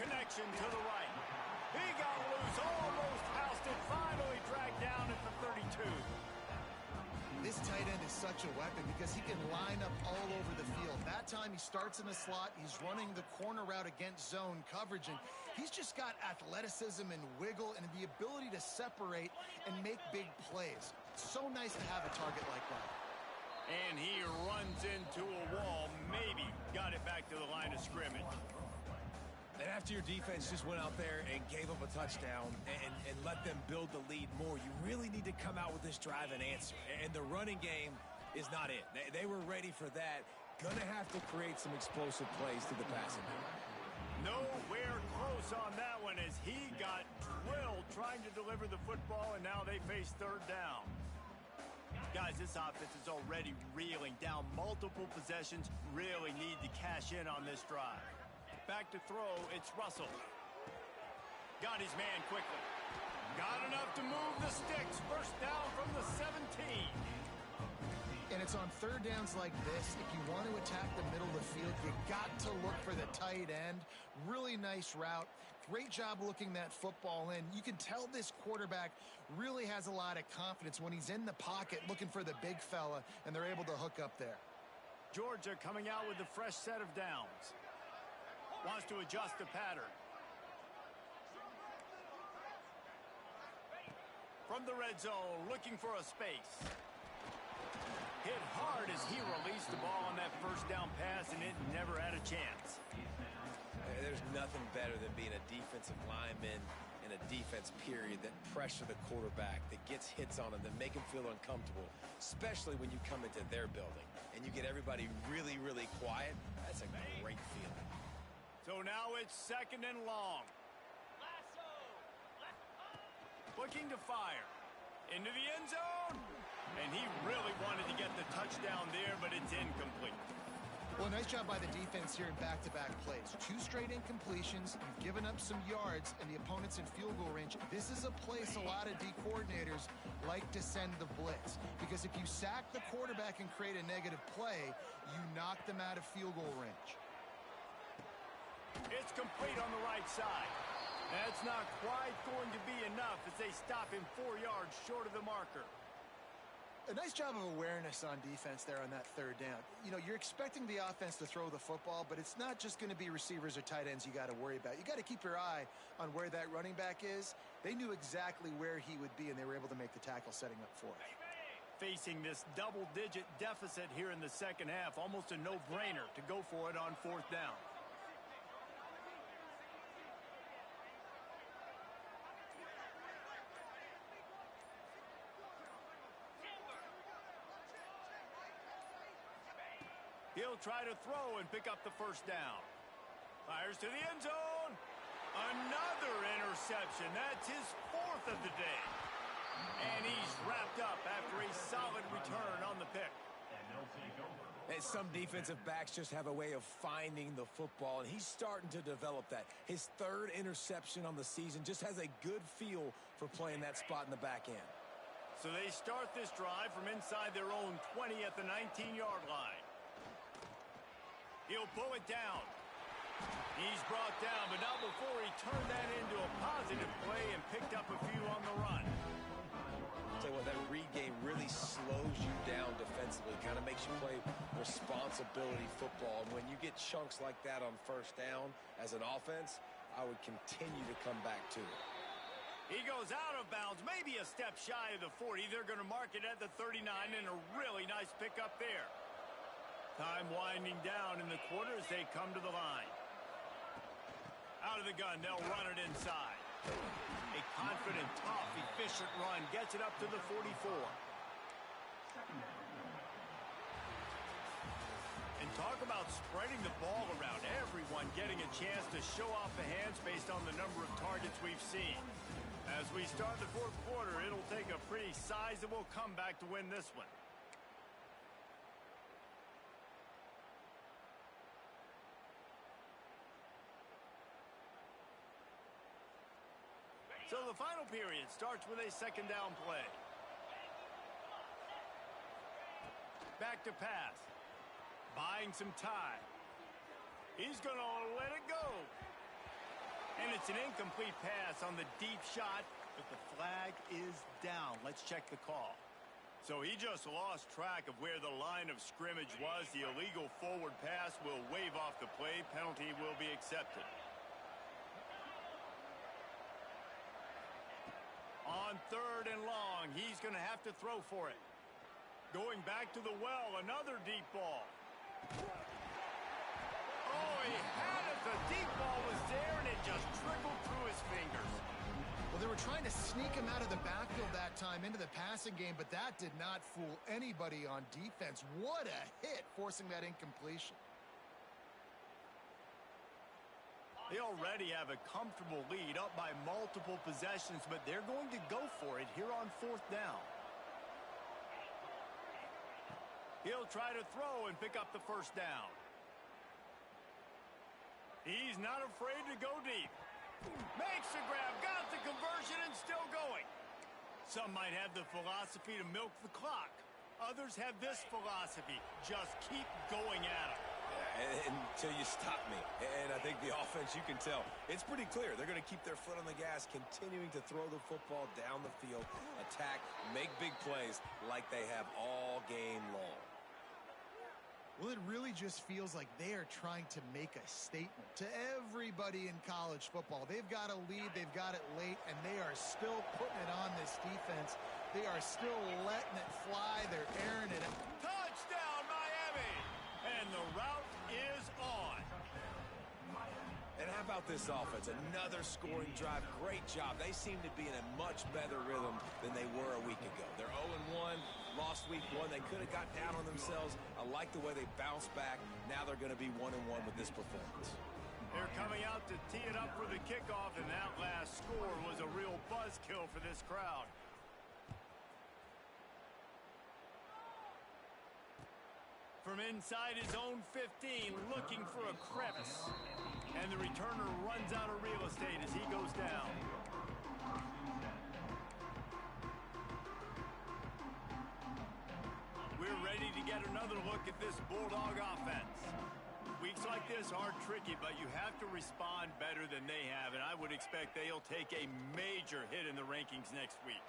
Connection to the right. He got loose, almost housed it, finally dragged down at the 32. This tight end is such a weapon because he can line up all over the field. That time he starts in the slot. He's running the corner route against zone coverage, and he's just got athleticism and wiggle and the ability to separate and make big plays. It's so nice to have a target like that. And he runs into a wall, maybe got it back to the line of scrimmage. And after your defense just went out there and gave up a touchdown and let them build the lead more, you really need to come out with this drive and answer. And the running game is not it. They were ready for that. Gonna have to create some explosive plays through the passing game. Nowhere close on that one as he got drilled trying to deliver the football, and now they face third down. Guys, this offense is already reeling down multiple possessions. Really need to cash in on this drive. Back to throw, it's Russell. Got his man quickly. Got enough to move the sticks. First down from the 17. And it's on third downs like this. If you want to attack the middle of the field, you got to look for the tight end. Really nice route. Great job looking that football in. You can tell this quarterback really has a lot of confidence when he's in the pocket looking for the big fella, and they're able to hook up there. Georgia coming out with a fresh set of downs. Wants to adjust the pattern. From the red zone, looking for a space. Hit hard as he released the ball on that first down pass, and it never had a chance. There's nothing better than being a defensive lineman in a defense period that pressure the quarterback, that gets hits on him, that make him feel uncomfortable, especially when you come into their building and you get everybody really, really quiet. That's a great feeling. So now it's second and long. Looking to fire. Into the end zone. And he really wanted to get the touchdown there, but it's incomplete. Well, nice job by the defense here in back-to-back plays. 2 straight incompletions. You've given up some yards, and the opponent's in field goal range. This is a place a lot of D coordinators like to send the blitz. Because if you sack the quarterback and create a negative play, you knock them out of field goal range. It's complete on the right side. That's not quite going to be enough as they stop him 4 yards short of the marker. A nice job of awareness on defense there on that third down. You know, you're expecting the offense to throw the football, but it's not just going to be receivers or tight ends you got to worry about. You got to keep your eye on where that running back is. They knew exactly where he would be, and they were able to make the tackle setting up for it. Facing this double-digit deficit here in the second half, almost a no-brainer to go for it on fourth down. He'll try to throw and pick up the first down. Fires to the end zone. Another interception. That's his 4th of the day. And he's wrapped up after a solid return on the pick. And some defensive backs just have a way of finding the football, and he's starting to develop that. His 3rd interception on the season, just has a good feel for playing that spot in the back end. So they start this drive from inside their own 20 at the 19-yard line. He'll pull it down. He's brought down, but not before he turned that into a positive play and picked up a few on the run. Tell you what, that read game really slows you down defensively, kind of makes you play responsibility football. And when you get chunks like that on first down as an offense, I would continue to come back to it. He goes out of bounds, maybe a step shy of the 40. They're going to mark it at the 39, and a really nice pickup there. Time winding down in the quarter as they come to the line. Out of the gun, they'll run it inside. A confident, tough, efficient run gets it up to the 44. And talk about spreading the ball around. Everyone getting a chance to show off the hands based on the number of targets we've seen. As we start the fourth quarter, it'll take a pretty sizable comeback to win this one. So the final period starts with a second down play. Back to pass. Buying some time. He's going to let it go. And it's an incomplete pass on the deep shot, but the flag is down. Let's check the call. So he just lost track of where the line of scrimmage was. The illegal forward pass will wave off the play. Penalty will be accepted. On third and long, he's going to have to throw for it. Going back to the well, another deep ball. Oh, he had it. The deep ball was there, and it just trickled through his fingers. Well, they were trying to sneak him out of the backfield that time into the passing game, but that did not fool anybody on defense. What a hit, forcing that incompletion. They already have a comfortable lead up by multiple possessions, but they're going to go for it here on fourth down. He'll try to throw and pick up the first down. He's not afraid to go deep. Makes the grab, got the conversion, and still going. Some might have the philosophy to milk the clock. Others have this philosophy, just keep going at him. Until you stop me. And I think the offense, you can tell, it's pretty clear. They're going to keep their foot on the gas, continuing to throw the football down the field, attack, make big plays like they have all game long. Well, it really just feels like they are trying to make a statement to everybody in college football. They've got a lead, they've got it late, and they are still putting it on this defense. They are still letting it fly. They're airing it. Touchdown, Miami! And the route is on. And how about this offense? Another scoring drive. Great job. They seem to be in a much better rhythm than they were a week ago. They're 0-1. Lost week one. They could have got down on themselves. I like the way they bounced back. Now they're going to be 1-1 with this performance. They're coming out to tee it up for the kickoff, and that last score was a real buzzkill for this crowd. From inside his own 15, looking for a crevice. And the returner runs out of real estate as he goes down. We're ready to get another look at this Bulldog offense. Weeks like this are tricky, but you have to respond better than they have, and I would expect they'll take a major hit in the rankings next week.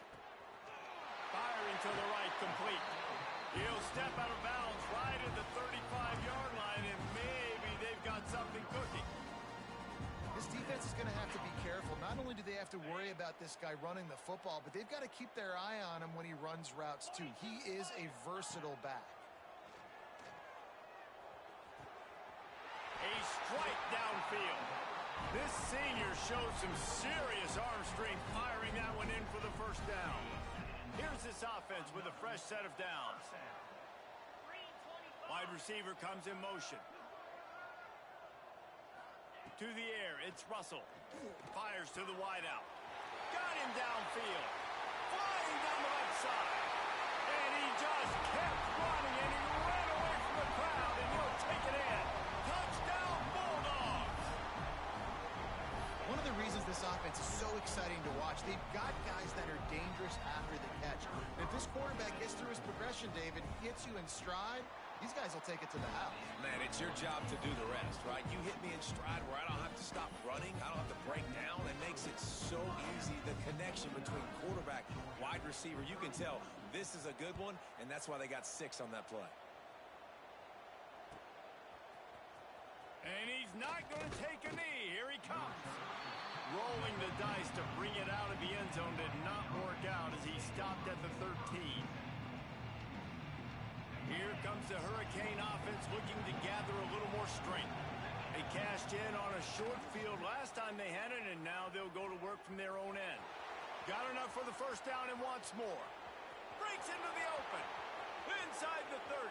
Firing to the right, complete. He'll step out of bounds right at the 35-yard line, and maybe they've got something cooking. This defense is going to have to be careful. Not only do they have to worry about this guy running the football, but they've got to keep their eye on him when he runs routes, too. He is a versatile back. A strike downfield. This senior shows some serious arm strength, firing that one in for the first down. Here's this offense with a fresh set of downs. Wide receiver comes in motion. To the air, it's Russell. Fires to the wideout. Got him downfield. Flying down the left side. And he just kept running, and he ran away from the crowd, and he'll take it in. Touchdown, Bulldogs! One of the reasons this offense is so exciting to watch, they've got guys that are dangerous after the catch. And if this quarterback gets through his progression, David, gets you in stride, These guys will take it to the house. Man, it's your job to do the rest, right? You hit me in stride where I don't have to stop running. I don't have to break down. It makes it so easy. The connection between quarterback, wide receiver, you can tell this is a good one, and that's why they got 6 on that play. And he's not going to take a knee. Here he comes. Rolling the dice to bring it out of the end zone did not work out as he stopped at the 13. Here comes the Hurricane offense looking to gather a little more strength. They cashed in on a short field last time they had it, and now they'll go to work from their own end. Got enough for the first down and wants more. Breaks into the open. Inside the 30.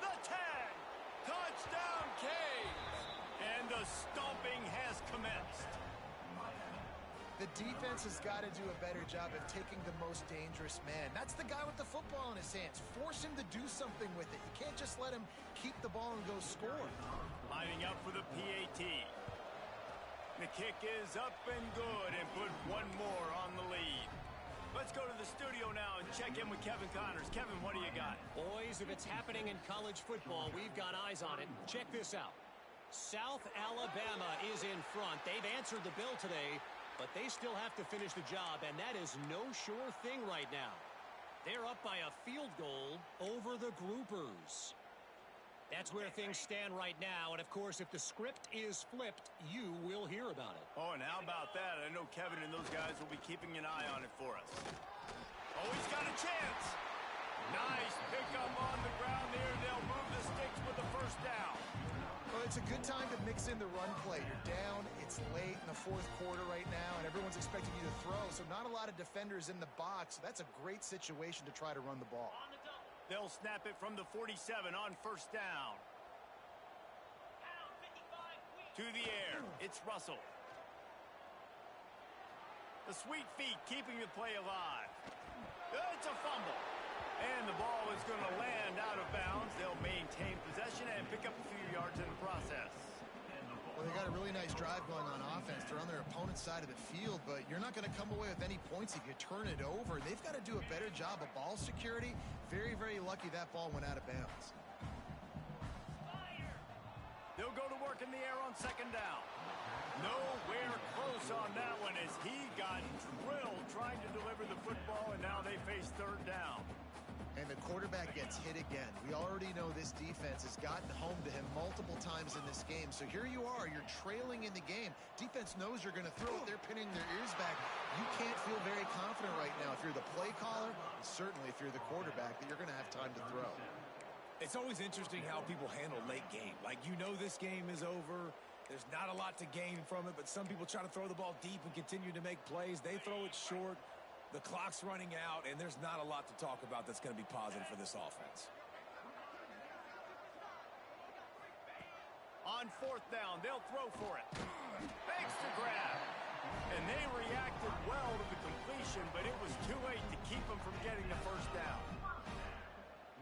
The 10. Touchdown Canes! And the stomping has commenced. The defense has got to do a better job of taking the most dangerous man. That's the guy with the football in his hands. Force him to do something with it. You can't just let him keep the ball and go score. Lining up for the PAT. The kick is up and good and put one more on the lead. Let's go to the studio now and check in with Kevin Connors. Kevin, what do you got? Boys, if it's happening in college football, we've got eyes on it. Check this out. South Alabama is in front. They've answered the bell today, but they still have to finish the job, and that is no sure thing right now. They're up by a field goal over the Groupers. That's where things stand right now, and of course, if the script is flipped, you will hear about it. Oh, and how about that? I know Kevin and those guys will be keeping an eye on it for us. Oh, he's got a chance. Nice pickup on the ground there. They'll move the sticks with the first down. Well, it's a good time to mix in the run play. You're down, it's late in the fourth quarter right now, and everyone's expecting you to throw, so not a lot of defenders in the box. That's a great situation to try to run the ball. They'll snap it from the 47 on first down. To the air, it's Russell. The sweet feet keeping the play alive. It's a fumble. And the ball is going to land out of bounds. They'll maintain possession and pick up a few yards in the process. Well, they got a really nice drive going on offense. They're on their opponent's side of the field, but you're not going to come away with any points if you turn it over. They've got to do a better job of ball security. Very, very lucky that ball went out of bounds. They'll go to work in the air on second down. Nowhere close on that one as he got drilled trying to deliver the football, and now they face third down. And the quarterback gets hit again. We already know this defense has gotten home to him multiple times in this game. So here you are, you're trailing in the game. Defense knows you're going to throw it. They're pinning their ears back. You can't feel very confident right now if you're the play caller, and certainly if you're the quarterback, that you're going to have time to throw. It's always interesting how people handle late game. Like, you know this game is over. There's not a lot to gain from it, but some people try to throw the ball deep and continue to make plays. They throw it short. The clock's running out, and there's not a lot to talk about that's going to be positive for this offense. On fourth down, they'll throw for it. Extra grab. And they reacted well to the completion, but it was too late to keep them from getting the first down.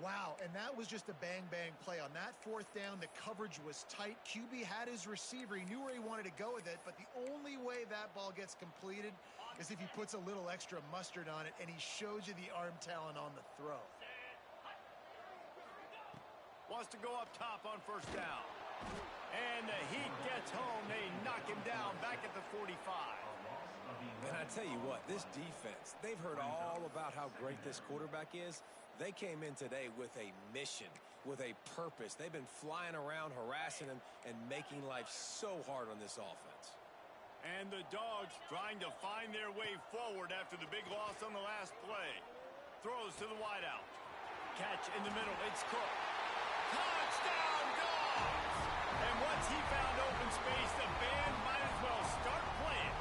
Wow, and that was just a bang-bang play. On that fourth down, the coverage was tight. QB had his receiver. He knew where he wanted to go with it, but the only way that ball gets completed is if he puts a little extra mustard on it, and he shows you the arm talent on the throw. Wants to go up top on first down. And the heat gets home. They knock him down back at the 45. And I tell you what, this defense, they've heard all about how great this quarterback is. They came in today with a mission, with a purpose. They've been flying around, harassing him, and making life so hard on this offense. And the Dogs trying to find their way forward after the big loss on the last play. Throws to the wideout. Catch in the middle. It's Cook. Touchdown, Dogs! And once he found open space, the band might as well start playing.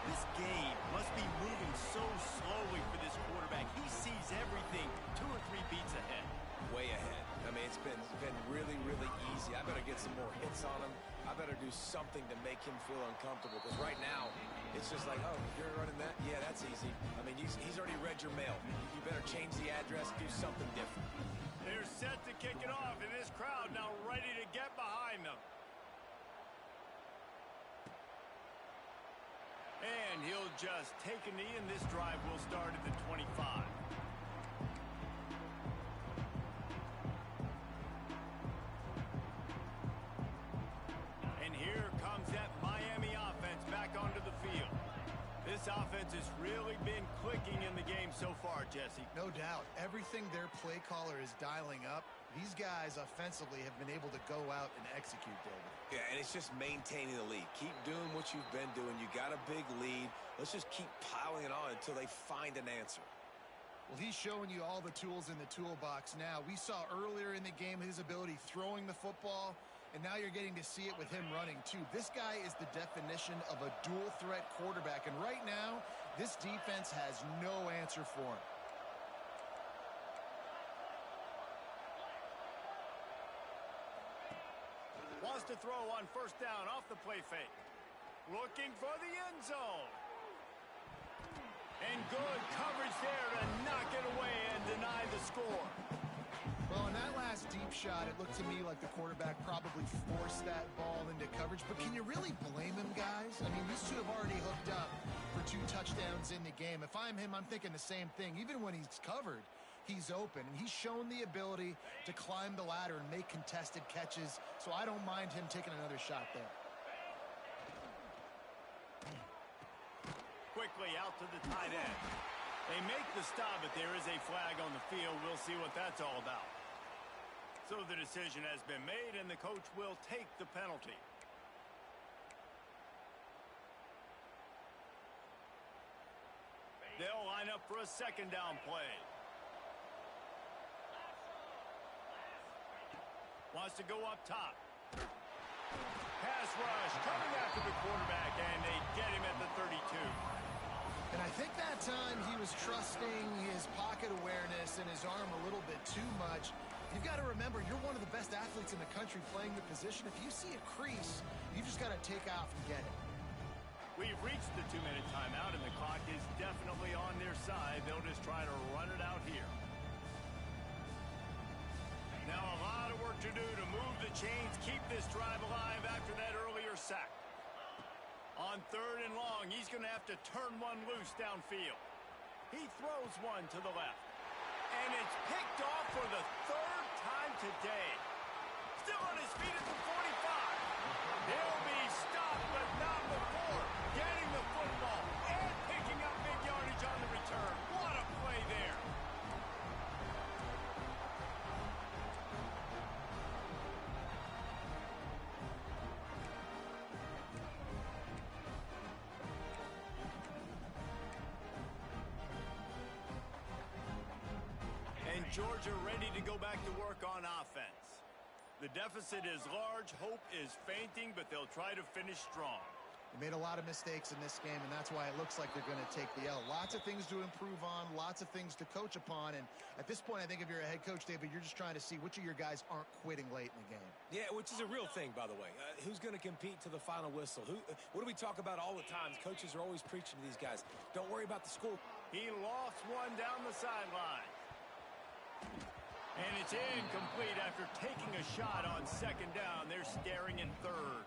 This game must be moving so slowly for this quarterback. He sees everything 2 or 3 beats ahead. Way ahead. I mean, it's been really, really easy. I better get some more hits on him. I better do something to make him feel uncomfortable, because right now it's just like, oh, you're running that? Yeah, that's easy. I mean, he's already read your mail. You better change the address, do something different. They're set to kick it off, and this crowd now ready to get behind them. And he'll just take a knee, and this drive will start at the 25. offense has really been clicking in the game so far, Jesse. No doubt. Everything their play caller is dialing up, these guys offensively have been able to go out and execute, David. Yeah, and it's just maintaining the lead. Keep doing what you've been doing. You got a big lead. Let's just keep piling it on until they find an answer. Well, he's showing you all the tools in the toolbox now. We saw earlier in the game his ability throwing the football, and now you're getting to see it with him running, too. This guy is the definition of a dual-threat quarterback, and right now, this defense has no answer for him. Wants to throw on first down off the play fake. Looking for the end zone. And good coverage there to knock it away and deny the score. Well, in that last deep shot, it looked to me like the quarterback probably forced that ball into coverage. But can you really blame him, guys? I mean, these two have already hooked up for 2 touchdowns in the game. If I'm him, I'm thinking the same thing. Even when he's covered, he's open. And he's shown the ability to climb the ladder and make contested catches. So I don't mind him taking another shot there. Quickly out to the tight end. They make the stop, but there is a flag on the field. We'll see what that's all about. So the decision has been made, and the coach will take the penalty. They'll line up for a second down play. Wants to go up top. Pass rush coming after the quarterback, and they get him at the 32. And I think that time he was trusting his pocket awareness and his arm a little bit too much. You've got to remember, you're one of the best athletes in the country playing the position. If you see a crease, you just got to take off and get it. We've reached the 2-minute timeout, and the clock is definitely on their side. They'll just try to run it out here. Now a lot of work to do to move the chains, keep this drive alive after that earlier sack. On 3rd and long, he's going to have to turn one loose downfield. He throws one to the left. And it's picked off for the 3rd time today. Still on his feet at the 45. He'll be stopped, but not before getting the football and picking up big yardage on the return. What a play there. Georgia ready to go back to work on offense. The deficit is large, hope is fainting, but they'll try to finish strong. They made a lot of mistakes in this game, and that's why it looks like they're going to take the L. Lots of things to improve on, lots of things to coach upon, and at this point, I think if you're a head coach, David, you're just trying to see which of your guys aren't quitting late in the game. Yeah, which is a real thing, by the way. Who's going to compete to the final whistle? What do we talk about all the time? Coaches are always preaching to these guys. Don't worry about the score. He lost one down the sideline. And it's incomplete after taking a shot on 2nd down. They're staring in 3rd.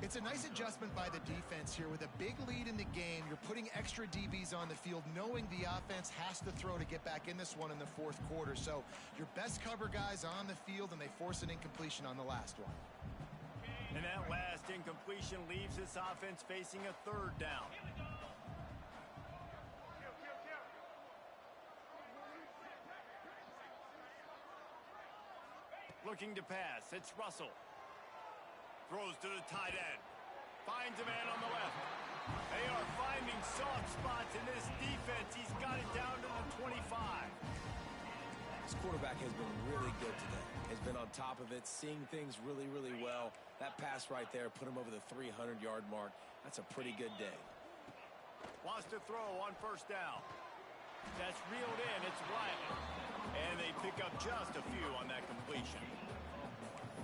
It's a nice adjustment by the defense here. With a big lead in the game, you're putting extra DBs on the field, knowing the offense has to throw to get back in this one in the 4th quarter. So your best cover guys on the field, and they force an incompletion on the last one. And that last incompletion leaves this offense facing a 3rd down. Looking to pass. It's Russell. Throws to the tight end. Finds a man on the left. They are finding soft spots in this defense. He's got it down to the 25. This quarterback has been really good today. Has been on top of it, seeing things really, really well. That pass right there put him over the 300-yard mark. That's a pretty good day. Wants to throw on first down. That's reeled in. It's Riley. And they pick up just a few on that completion.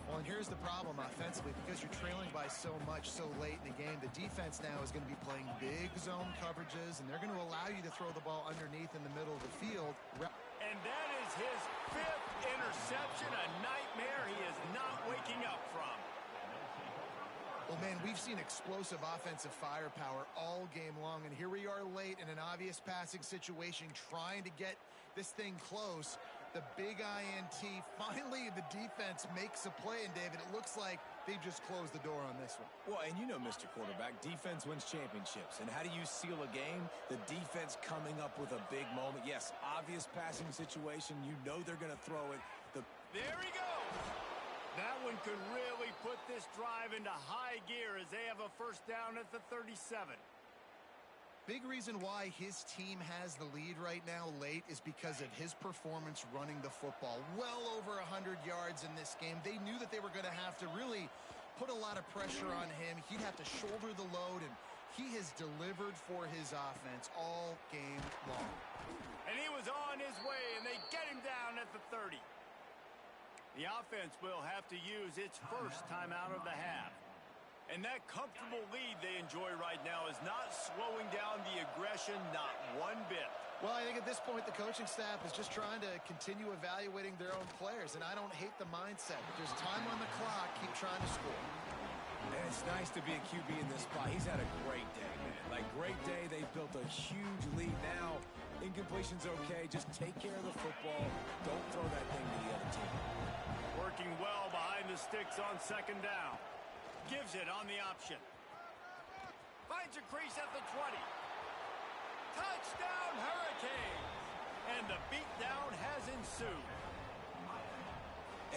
Well, and here's the problem offensively. Because you're trailing by so much so late in the game, the defense now is going to be playing big zone coverages, and they're going to allow you to throw the ball underneath in the middle of the field. And that is his 5th interception, a nightmare he is not waking up from. Well, man, we've seen explosive offensive firepower all game long, and here we are late in an obvious passing situation trying to get this thing close. The big INT. Finally, the defense makes a play, and David, it looks like they've just closed the door on this one. Well, and you know, Mr. Quarterback, defense wins championships. And how do you seal a game? The defense coming up with a big moment. Yes, obvious passing situation. You know they're going to throw it. There he goes. That one could really put this drive into high gear as they have a first down at the 37. Big reason why his team has the lead right now late is because of his performance running the football. Well over 100 yards in this game. They knew that they were going to have to really put a lot of pressure on him. He'd have to shoulder the load, and he has delivered for his offense all game long. And he was on his way, and they get him down at the 30. The offense will have to use its first time out of the half. And that comfortable lead they enjoy right now is not slowing down the aggression, not one bit. Well, I think at this point the coaching staff is just trying to continue evaluating their own players, and I don't hate the mindset. There's time on the clock. Keep trying to score. And it's nice to be a QB in this spot. He's had a great day, man. Like, great day. They've built a huge lead now. Incompletion's okay. Just take care of the football. Don't throw that thing to the other team. Working well behind the sticks on second down. Gives it on the option. Finds a crease at the 20. Touchdown Hurricanes! And the beatdown has ensued.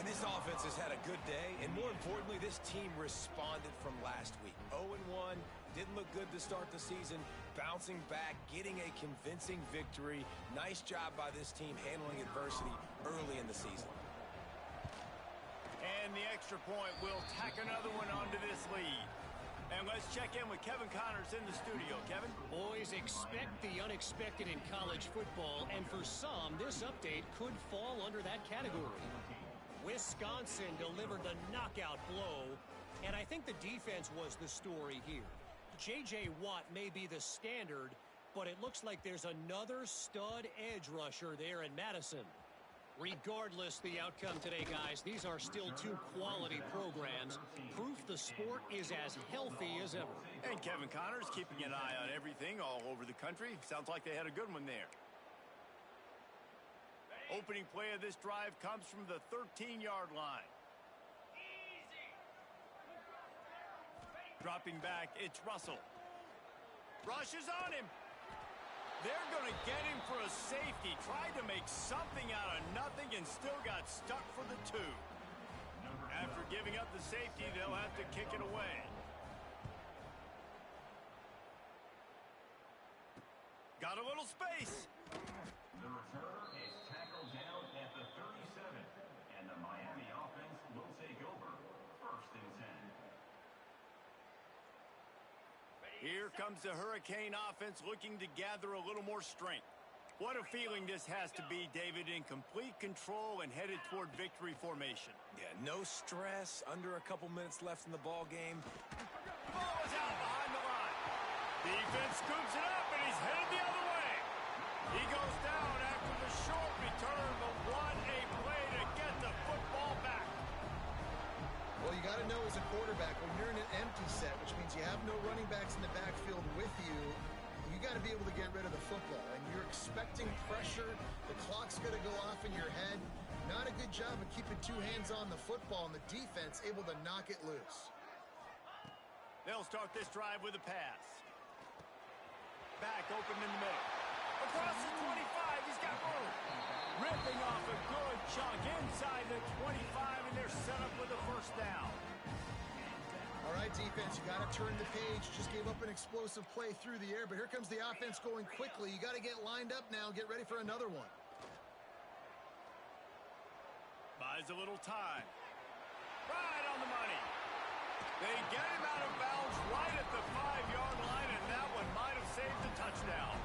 And this offense has had a good day, and more importantly, this team responded from last week. 0-1, didn't look good to start the season, bouncing back, getting a convincing victory. Nice job by this team handling adversity early in the season. And the extra point will tack another one onto this lead. And let's check in with Kevin Connors in the studio. Kevin? Boys, expect the unexpected in college football, and for some, this update could fall under that category. Wisconsin delivered the knockout blow, and I think the defense was the story here. J.J. Watt may be the standard, but it looks like there's another stud edge rusher there in Madison. Regardless the outcome today, guys, these are still two quality programs. Proof the sport is as healthy as ever. And Kevin Connors keeping an eye on everything all over the country. Sounds like they had a good one there. Opening play of this drive comes from the 13-yard line. Dropping back, it's Russell. Rushes on him. They're going to get him for a safety. Tried to make something out of nothing and still got stuck for the 2. After giving up the safety, they'll have to kick it away. Got a little space. The returner is tackled down at the 37, and the Miami offense will take over. 1st and 10. Here comes the Hurricane offense looking to gather a little more strength. What a feeling this has to be, David, in complete control and headed toward victory formation. Yeah, no stress, under a couple minutes left in the ball game. Ball is out behind the line. Defense scoops it up, and he's headed the other way. He goes down after the short return, but what a play to get the football back. Well, you got to know as a quarterback, when you're in an empty set, which means you have no running backs in the backfield with you, you got to be able to get rid of the football. And you're expecting pressure. The clock's going to go off in your head. Not a good job of keeping 2 hands on the football, and the defense able to knock it loose. They'll start this drive with a pass. Back open in the middle. Across the 25, he's got room. Ripping off a good chunk inside the 25, and they're set up with a first down. All right, defense, you got to turn the page. Just gave up an explosive play through the air, but here comes the offense going quickly. You got to get lined up now, get ready for another one. Buys a little time. Right on the money. They get him out of bounds right at the 5-yard line, and that one might have saved the touchdown.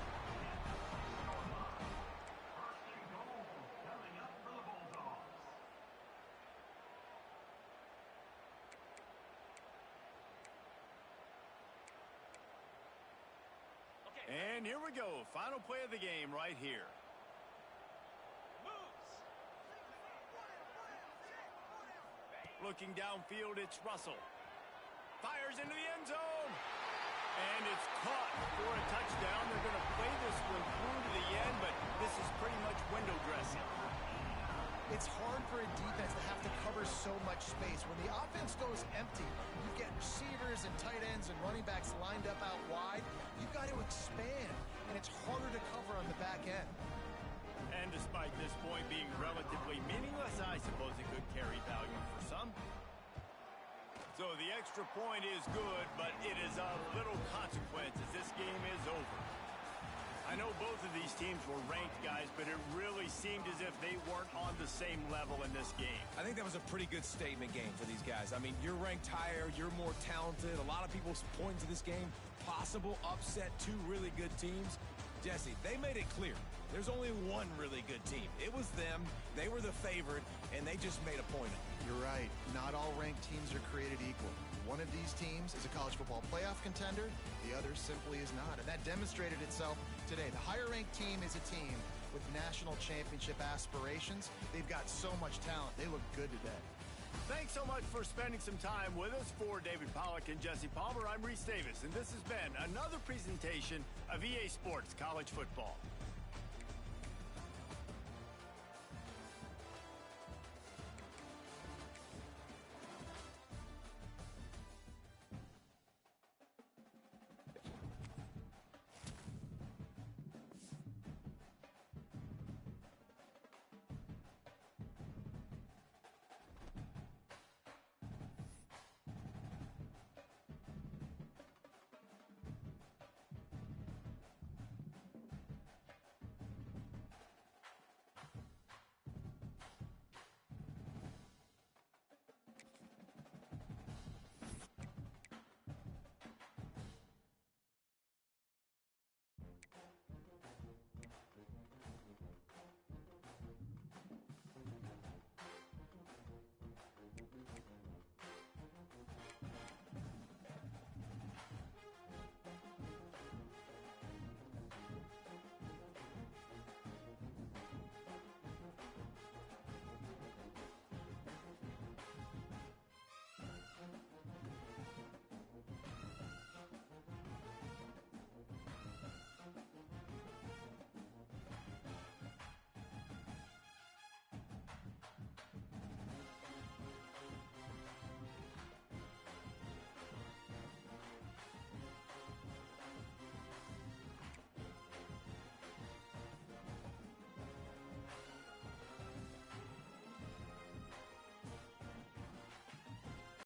And here we go. Final play of the game right here. Looking downfield, it's Russell. Fires into the end zone. And it's caught for a touchdown. They're going to play this one through to the end, but this is pretty much window dressing. It's hard for a defense to have to cover so much space. When the offense goes empty, you get receivers and tight ends and running backs lined up out wide. You've got to expand, and it's harder to cover on the back end. And despite this point being relatively meaningless, I suppose it could carry value for some. So the extra point is good, but it is of little consequence as this game is over. I know both of these teams were ranked, guys, but it really seemed as if they weren't on the same level in this game. I think that was a pretty good statement game for these guys. I mean, you're ranked higher, you're more talented. A lot of people point to this game, possible upset, two really good teams. Jesse, they made it clear. There's only one really good team. It was them. They were the favorite, and they just made a point of it. You're right. Not all ranked teams are created equal. One of these teams is a college football playoff contender. The other simply is not. And that demonstrated itself today. The higher-ranked team is a team with national championship aspirations. They've got so much talent. They look good today. Thanks so much for spending some time with us. For David Pollack and Jesse Palmer, I'm Reese Davis, and this has been another presentation of EA Sports College Football.